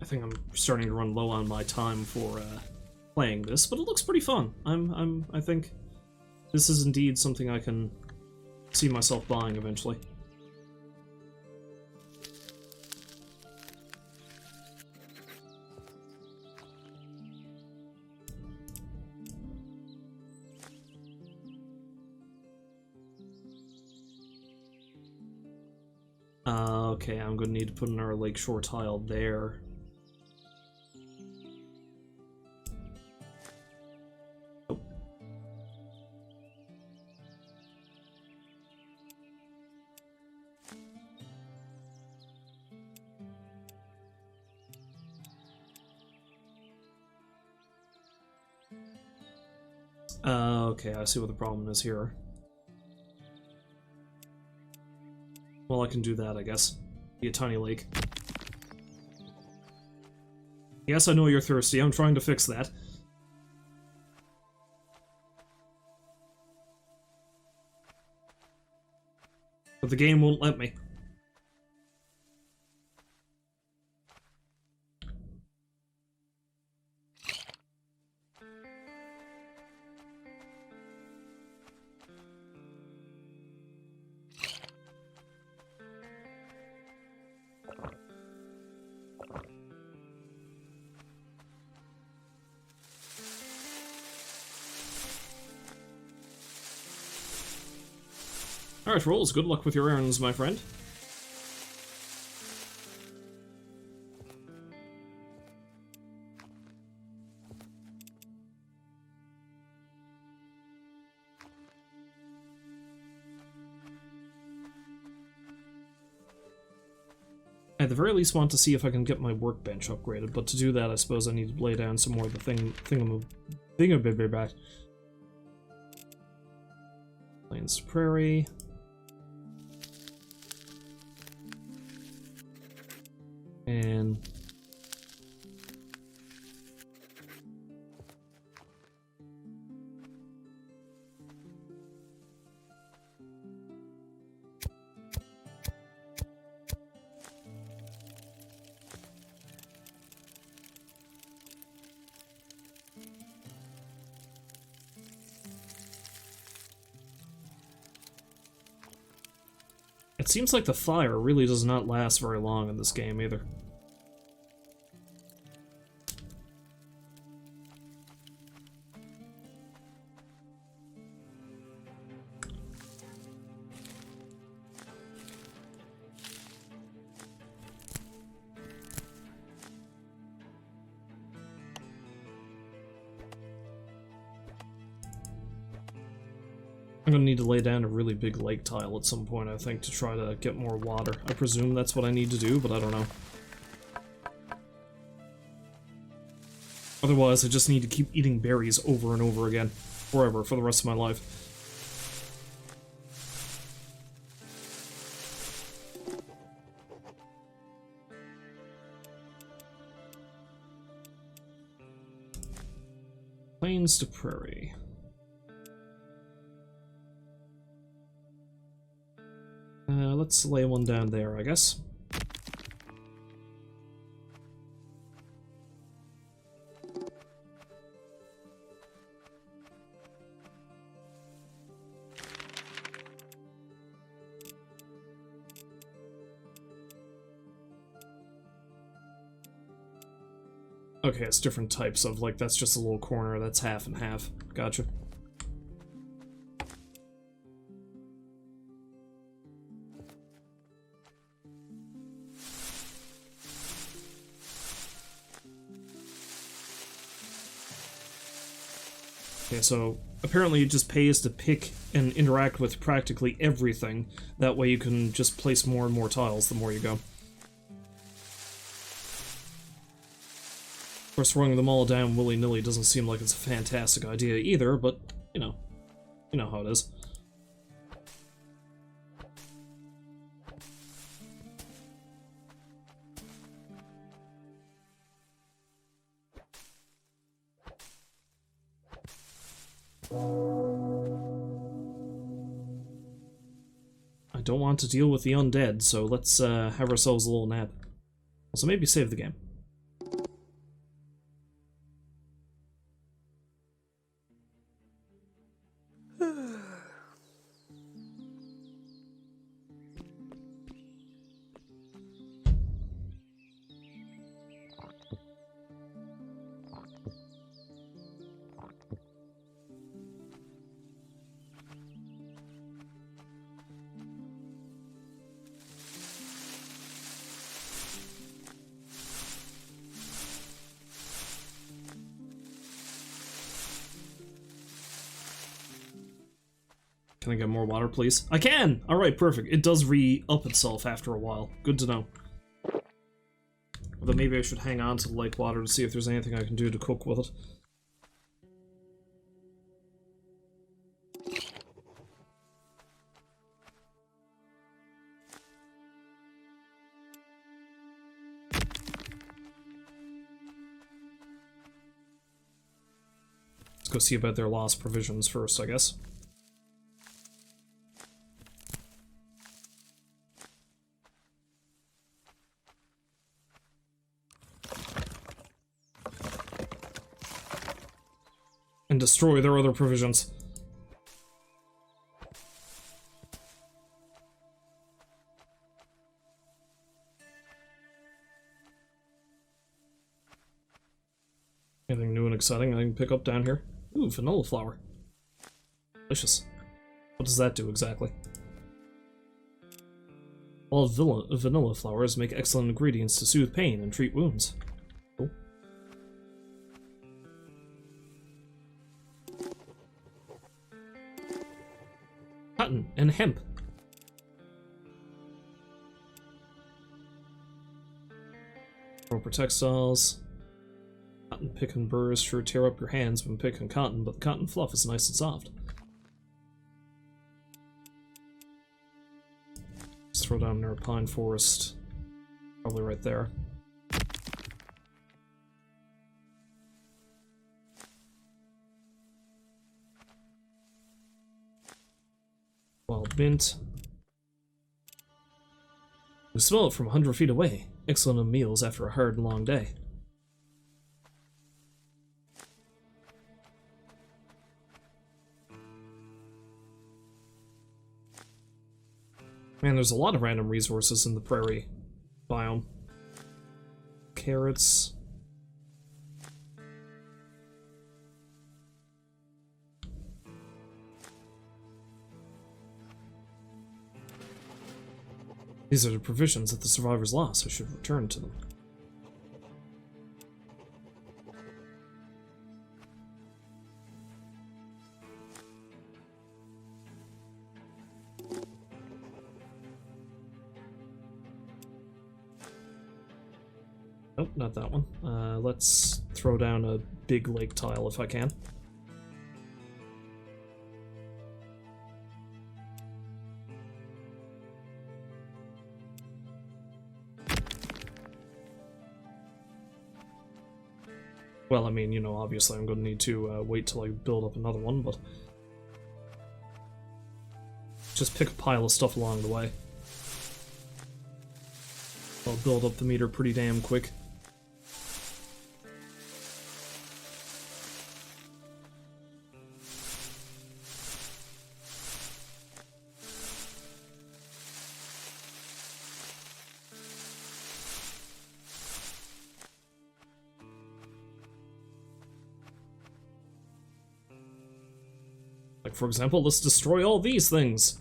I think I'm starting to run low on my time for playing this, but it looks pretty fun. I think this is indeed something I can see myself buying eventually. Okay, I'm gonna need to put another lakeshore tile there. Okay, I see what the problem is here. Well, I can do that, I guess. Be a tiny lake. Yes, I know you're thirsty. I'm trying to fix that. But the game won't let me. Alright, Rolls, good luck with your errands, my friend. at the very least want to see if I can get my workbench upgraded, but to do that I suppose I need to lay down some more of the thingamabibibbat. Plains to Prairie. And it seems like the fire really does not last very long in this game either. I'm gonna need to lay down a really big lake tile at some point, I think, to try to get more water. I presume that's what I need to do, but I don't know. Otherwise, I just need to keep eating berries over and over again, forever, for the rest of my life. Plains to Prairie. Let's lay one down there, I guess. Okay, it's different types of, like, that's just a little corner, that's half and half. Gotcha. Okay, so apparently it just pays to pick and interact with practically everything. That way you can just place more and more tiles the more you go. Of course, throwing them all down willy-nilly doesn't seem like it's a fantastic idea either, but, you know how it is. I don't want to deal with the undead, so let's have ourselves a little nap. So maybe save the game. Can I get more water, please? I can! Alright, perfect. It does re-up itself after a while. Good to know. Although maybe I should hang on to the lake water to see if there's anything I can do to cook with it. Let's go see about their lost provisions first, I guess. And destroy their other provisions. Anything new and exciting I can pick up down here? Ooh, vanilla flower. Delicious. What does that do exactly? All vanilla flowers make excellent ingredients to soothe pain and treat wounds. Cool. Cotton and hemp. Proper textiles. Cotton picking burrs sure tear up your hands when picking cotton, but the cotton fluff is nice and soft. Let's throw down our pine forest. Probably right there. Wild mint. We smell it from 100 feet away. Excellent on meals after a hard and long day. Man, there's a lot of random resources in the prairie biome. Carrots. These are the provisions that the survivors lost. I should return to them. Nope, not that one. Let's throw down a big lake tile if I can. Well, I mean, you know, obviously I'm going to need to wait till I build up another one, but just pick a pile of stuff along the way. I'll build up the meter pretty damn quick. Like, for example, let's destroy all these things.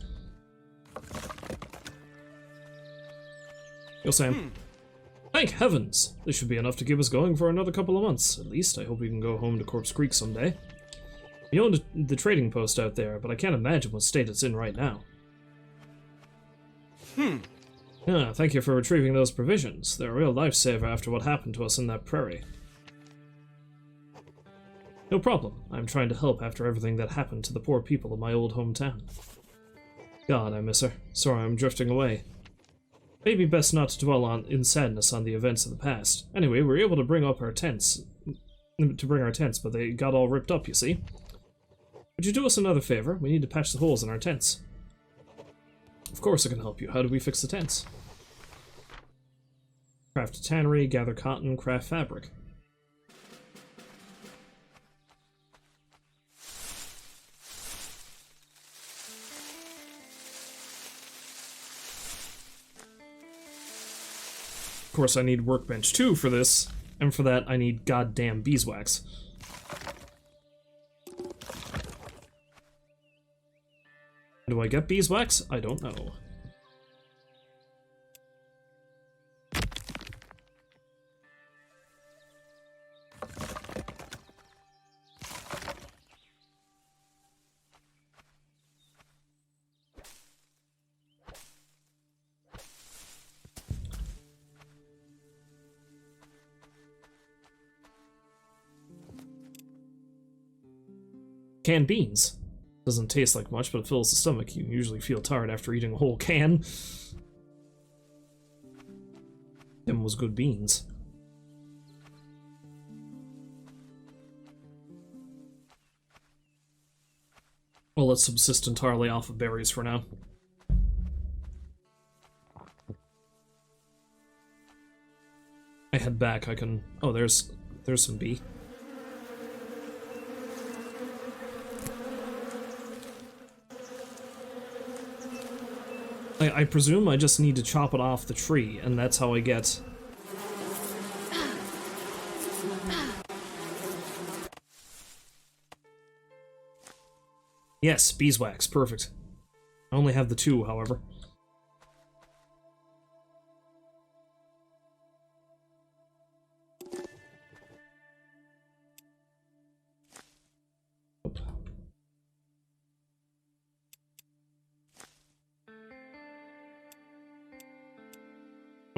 Yo, Sam. Thank heavens! This should be enough to keep us going for another couple of months. At least, I hope we can go home to Corpse Creek someday. We own the trading post out there, but I can't imagine what state it's in right now. Yeah, thank you for retrieving those provisions. They're a real lifesaver after what happened to us in that prairie. No problem. I'm trying to help after everything that happened to the poor people of my old hometown. God, I miss her. Sorry I'm drifting away. Maybe best not to dwell in sadness on the events of the past. Anyway, we were able to bring up our tents. But they got all ripped up, you see. Would you do us another favor? We need to patch the holes in our tents. Of course I can help you. How do we fix the tents? Craft a tannery, gather cotton, craft fabric. Of course, I need workbench 2 for this, and for that I need goddamn beeswax. Do I get beeswax? I don't know. Canned beans. Doesn't taste like much, but it fills the stomach. You usually feel tired after eating a whole can. Them was good beans. Well, let's subsist entirely off of berries for now. I head back, I can... Oh, there's some bee. I presume I just need to chop it off the tree, and that's how I get... Yes, beeswax, perfect. I only have the 2, however.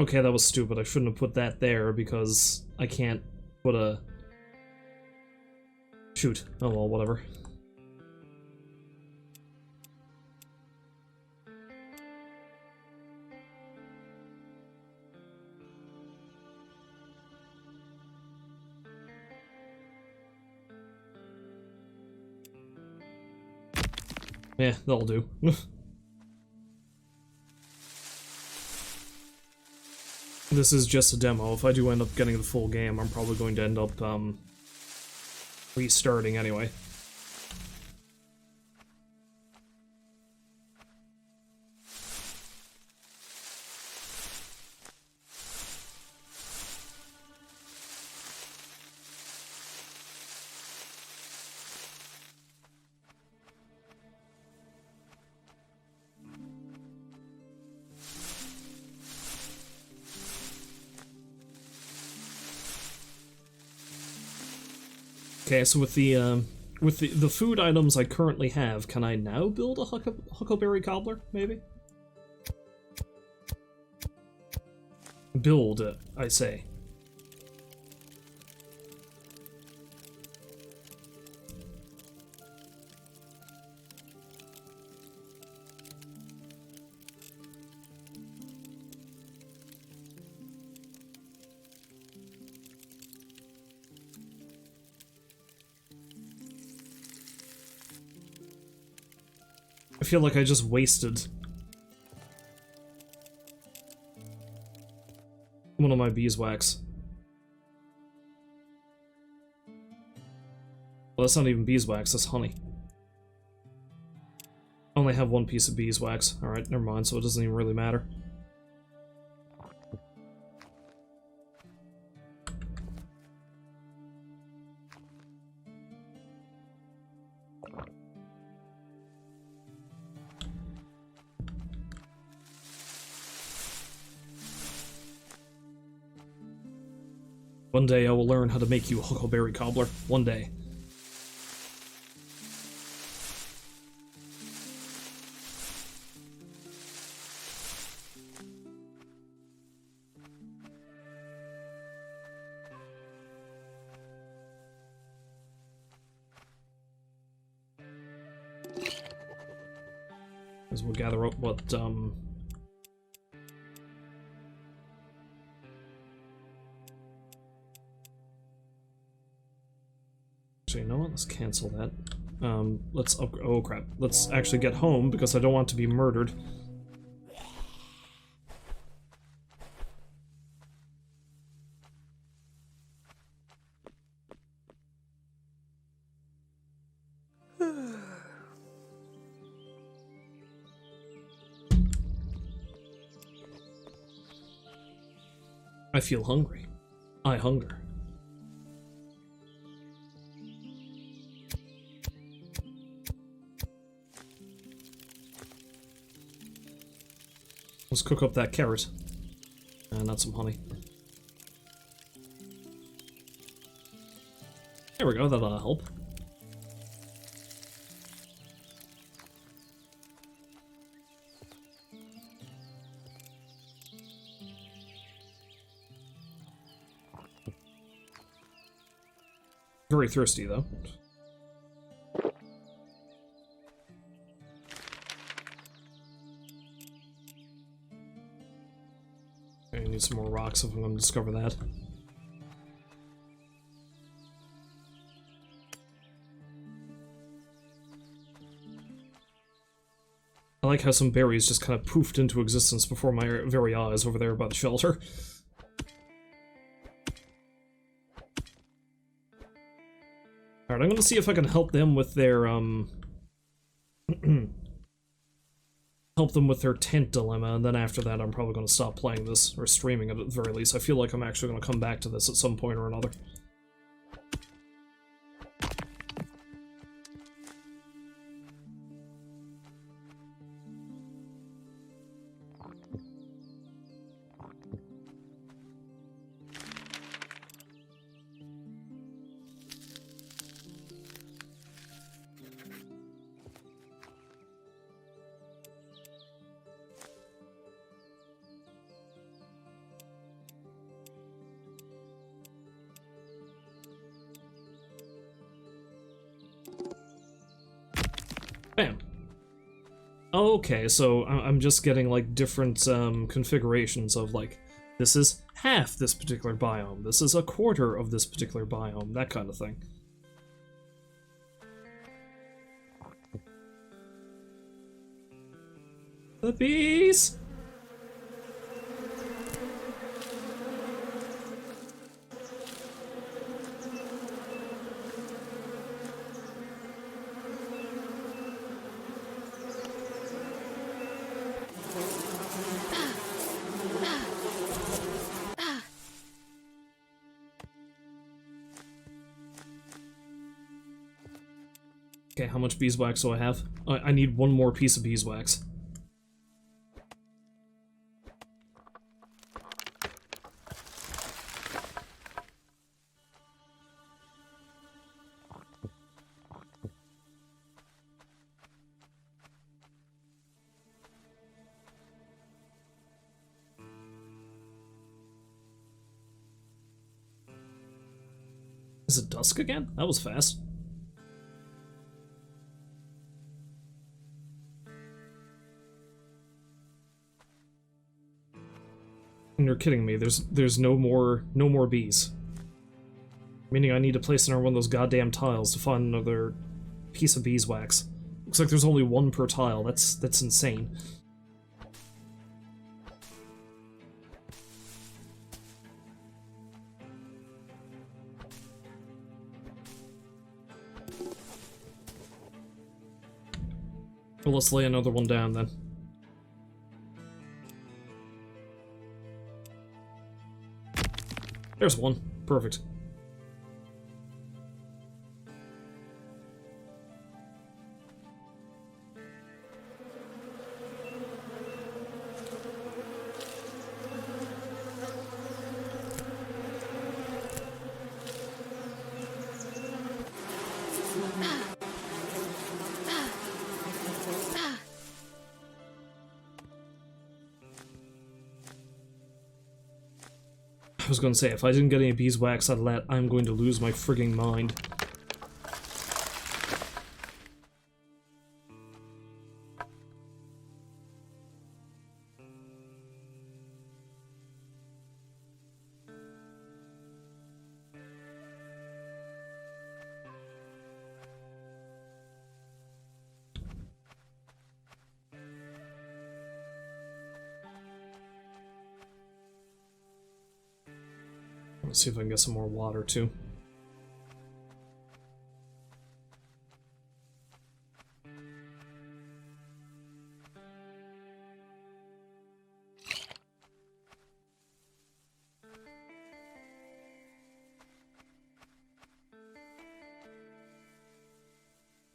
Okay, that was stupid. I shouldn't have put that there because I can't put a... Shoot. Oh well, whatever. Yeah, that'll do. This is just a demo. If I do end up getting the full game, I'm probably going to end up, restarting anyway. Okay, so with the food items I currently have, can I now build a huckleberry cobbler, maybe? Build it, I say. I feel like I just wasted one of my beeswax. Well, that's not even beeswax, that's honey. I only have one piece of beeswax. Alright, never mind, so it doesn't even really matter. One day I will learn how to make you a huckleberry cobbler. One day. As we'll gather up what, Actually, you know what? Let's cancel that. Let's oh crap. Let's actually get home, because I don't want to be murdered. I feel hungry. I hunger. Let's cook up that carrot. And not some honey. There we go, that'll help. Very thirsty, though. I need some more rocks if I'm going to discover that. I like how some berries just kind of poofed into existence before my very eyes over there by the shelter. Alright, I'm gonna see if I can help them with their, help them with their tent dilemma, and then after that I'm probably gonna stop playing this, or streaming it at the very least. I feel like I'm actually gonna come back to this at some point or another. Bam. Okay, so I'm just getting, like, different, configurations of, like, this is half this particular biome, this is a quarter of this particular biome, that kind of thing. The bees! Okay, how much beeswax do I have? I need one more piece of beeswax. Is it dusk again? That was fast. And you're kidding me, there's no more bees. Meaning I need to place another one of those goddamn tiles to find another piece of beeswax. Looks like there's only one per tile, that's insane. Well, let's lay another one down then. There's one. Perfect. I was gonna say, if I didn't get any beeswax out of that, I'm going to lose my frigging mind. Let's see if I can get some more water, too.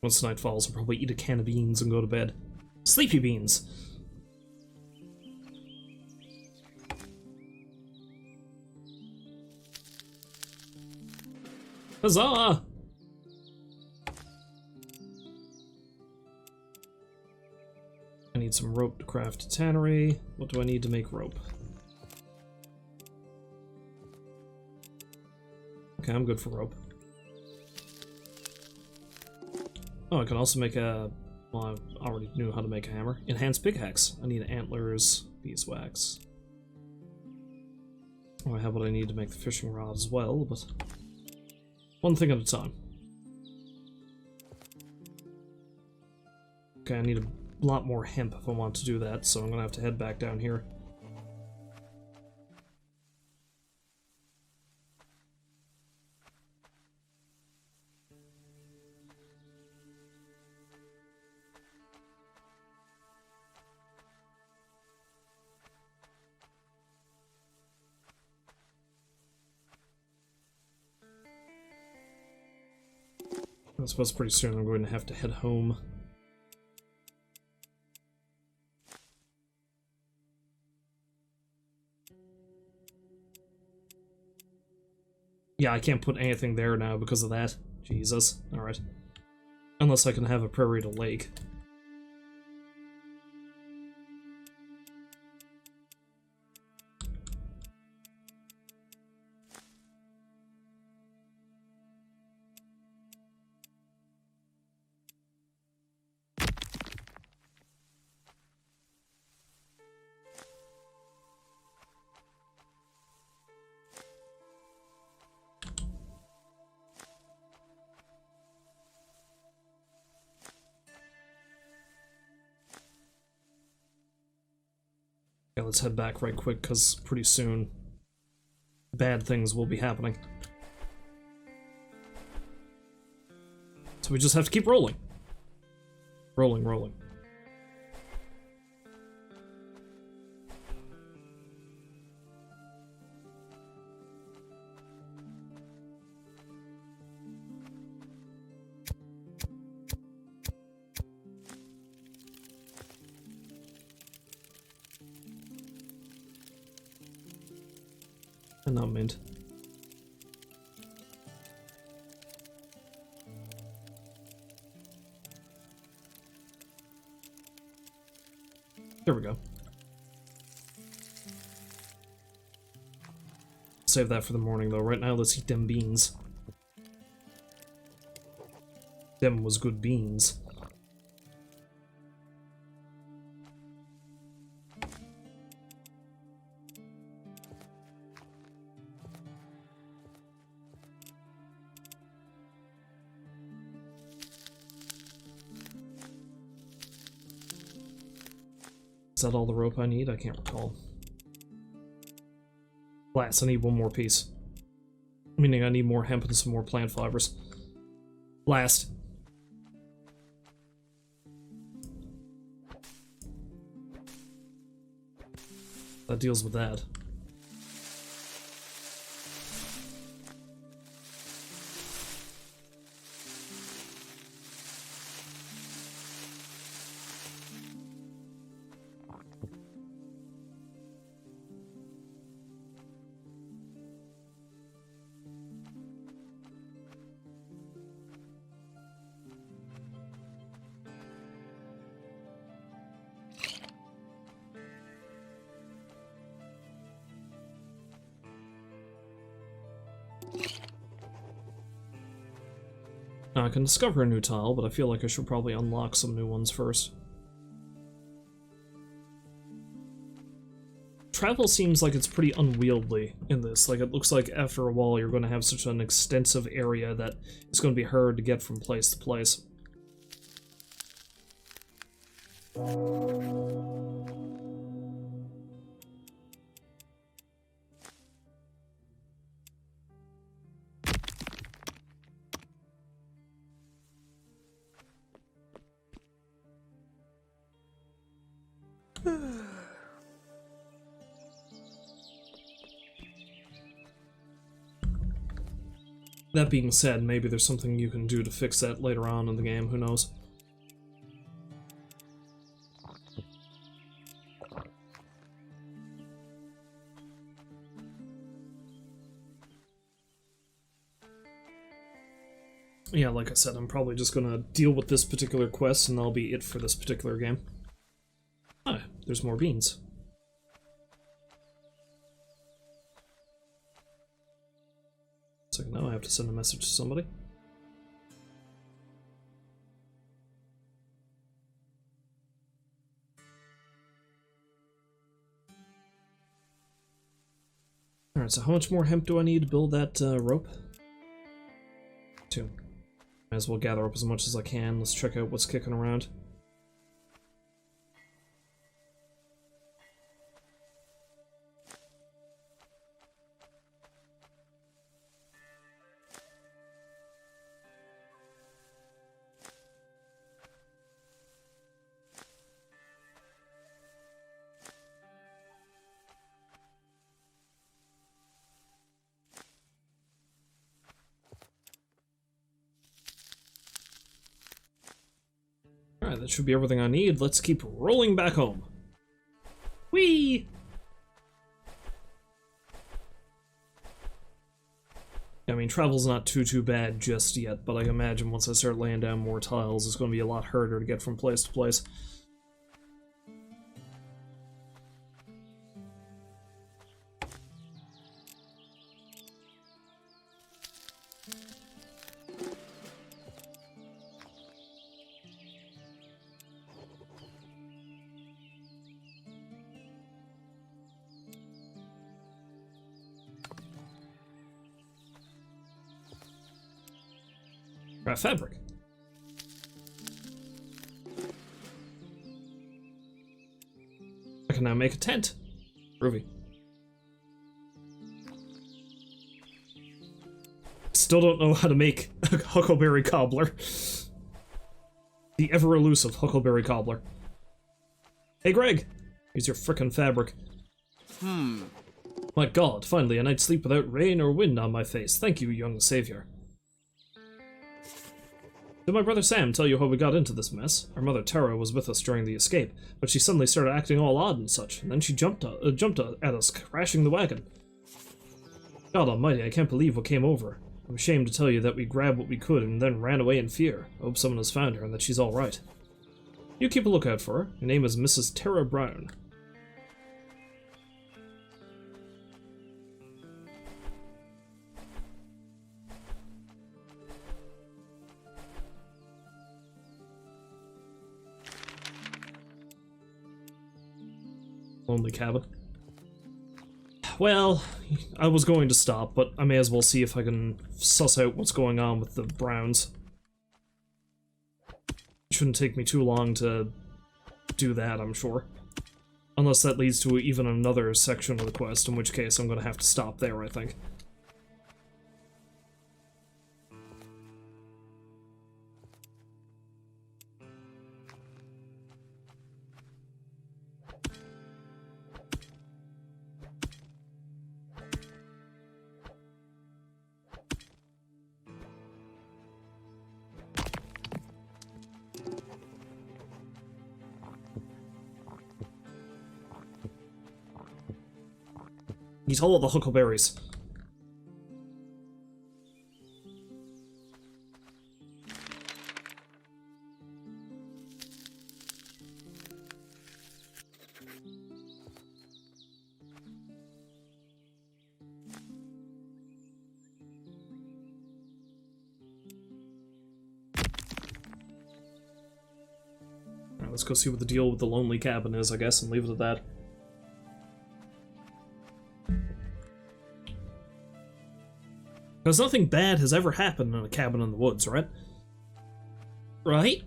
Once night falls, I'll probably eat a can of beans and go to bed. Sleepy beans! Huzzah! I need some rope to craft a tannery. What do I need to make rope? Okay, I'm good for rope. Oh, I can also make a... Well, I already knew how to make a hammer. Enhanced pickaxe. I need antlers, beeswax. Oh, I have what I need to make the fishing rod as well, but... one thing at a time. Okay, I need a lot more hemp if I want to do that, so I'm gonna have to head back down here. I suppose pretty soon I'm going to have to head home. Yeah, I can't put anything there now because of that. Jesus. Alright. Unless I can have a prairie to lake. Yeah, let's head back right quick, because pretty soon bad things will be happening. So we just have to keep rolling. Rolling, rolling. And not mint. There we go. Save that for the morning, though. Right now, let's eat them beans. Them was good beans. Is that all the rope I need? I can't recall. Blast, I need one more piece. Meaning I need more hemp and some more plant fibers. Blast. That deals with that. Now I can discover a new tile, but I feel like I should probably unlock some new ones first. Travel seems like it's pretty unwieldy in this. Like, it looks like after a while you're going to have such an extensive area that it's going to be hard to get from place to place. That being said, maybe there's something you can do to fix that later on in the game, who knows? Yeah, like I said, I'm probably just gonna deal with this particular quest and that'll be it for this particular game. Ah, there's more beans. So now I have to send a message to somebody. Alright, so how much more hemp do I need to build that rope? 2. Might as well gather up as much as I can. Let's check out what's kicking around. Alright, that should be everything I need. Let's keep rolling back home. Whee! I mean, travel's not too bad just yet, but I imagine once I start laying down more tiles, it's going to be a lot harder to get from place to place. Fabric. I can now make a tent. Groovy. Still don't know how to make a huckleberry cobbler. The ever-elusive huckleberry cobbler. Hey, Greg! Here's your frickin' fabric. My god, finally a night's sleep without rain or wind on my face. Thank you, young savior. Did my brother Sam tell you how we got into this mess? Our mother Tara was with us during the escape, but she suddenly started acting all odd and such, and then she jumped at us, crashing the wagon. God almighty, I can't believe what came over. I'm ashamed to tell you that we grabbed what we could and then ran away in fear. I hope someone has found her and that she's alright. You keep a lookout for her. Her name is Mrs. Tara Brown. Lonely cabin. Well, I was going to stop, but I may as well see if I can suss out what's going on with the Browns. It shouldn't take me too long to do that, I'm sure. Unless that leads to even another section of the quest, in which case I'm going to have to stop there, I think. Eat all of the huckleberries. Alright, let's go see what the deal with the lonely cabin is, I guess, and leave it at that. Because nothing bad has ever happened in a cabin in the woods, right? Right?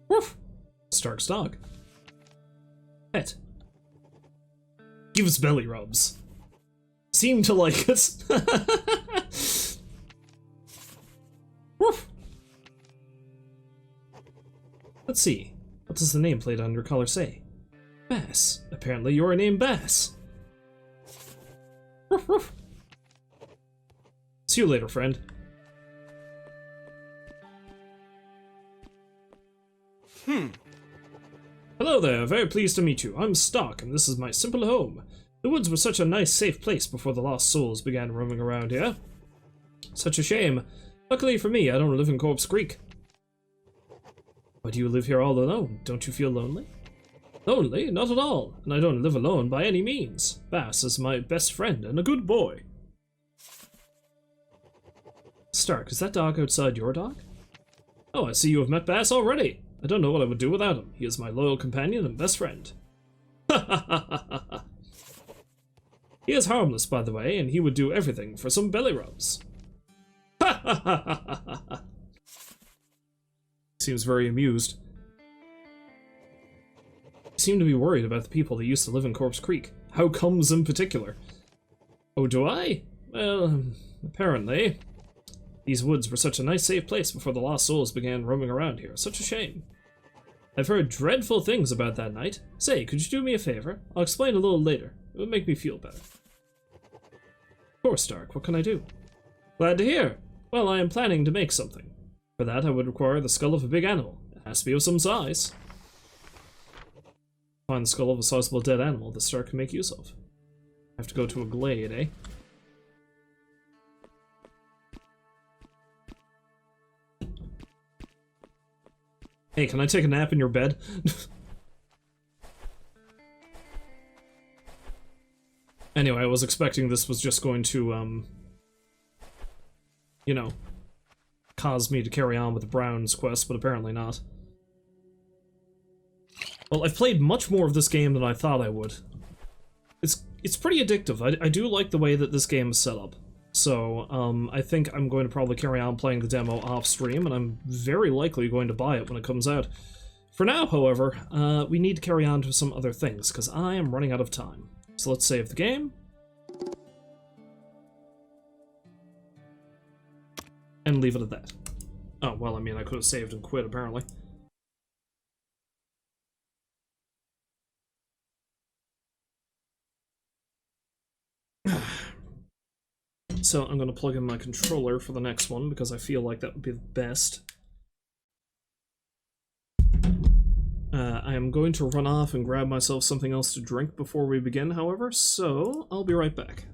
Woof! Stark's dog. Pet. Gives belly rubs. Seem to like it. Woof! Let's see. What does the nameplate on your collar say? Bass. Apparently you're named Bass. Woof woof. See you later, friend. Hello there, very pleased to meet you. I'm Stark, and this is my simple home. The woods were such a nice, safe place before the lost souls began roaming around here. Such a shame. Luckily for me, I don't live in Corpse Creek. Why do you live here all alone? Don't you feel lonely? Lonely? Not at all, and I don't live alone by any means. Bass is my best friend and a good boy. Stark, is that dog outside your dog? Oh, I see you have met Bass already. I don't know what I would do without him. He is my loyal companion and best friend. Ha ha ha ha ha ha. He is harmless, by the way, and he would do everything for some belly rubs. Ha ha ha ha ha ha. Seems very amused. You seem to be worried about the people that used to live in Corpse Creek. How comes in particular? Oh, do I? Well, apparently. These woods were such a nice safe place before the lost souls began roaming around here. Such a shame. I've heard dreadful things about that night. Say, could you do me a favor? I'll explain a little later. It would make me feel better. Of course, Stark. What can I do? Glad to hear. Well, I am planning to make something. For that, I would require the skull of a big animal. It has to be of some size. Find the skull of a sizable dead animal that Stark can make use of. I have to go to a glade, eh? Hey, can I take a nap in your bed? Anyway, I was expecting this was just going to, you know, cause me to carry on with the Browns quest, but apparently not. Well, I've played much more of this game than I thought I would. It's it's pretty addictive. I do like the way that this game is set up. So, I think I'm going to probably carry on playing the demo off stream, and I'm very likely going to buy it when it comes out. For now, however, we need to carry on to some other things, because I am running out of time. So let's save the game. And leave it at that. Oh, well, I mean, I could have saved and quit, apparently. So I'm going to plug in my controller for the next one, because I feel like that would be the best. I am going to run off and grab myself something else to drink before we begin, however, so I'll be right back.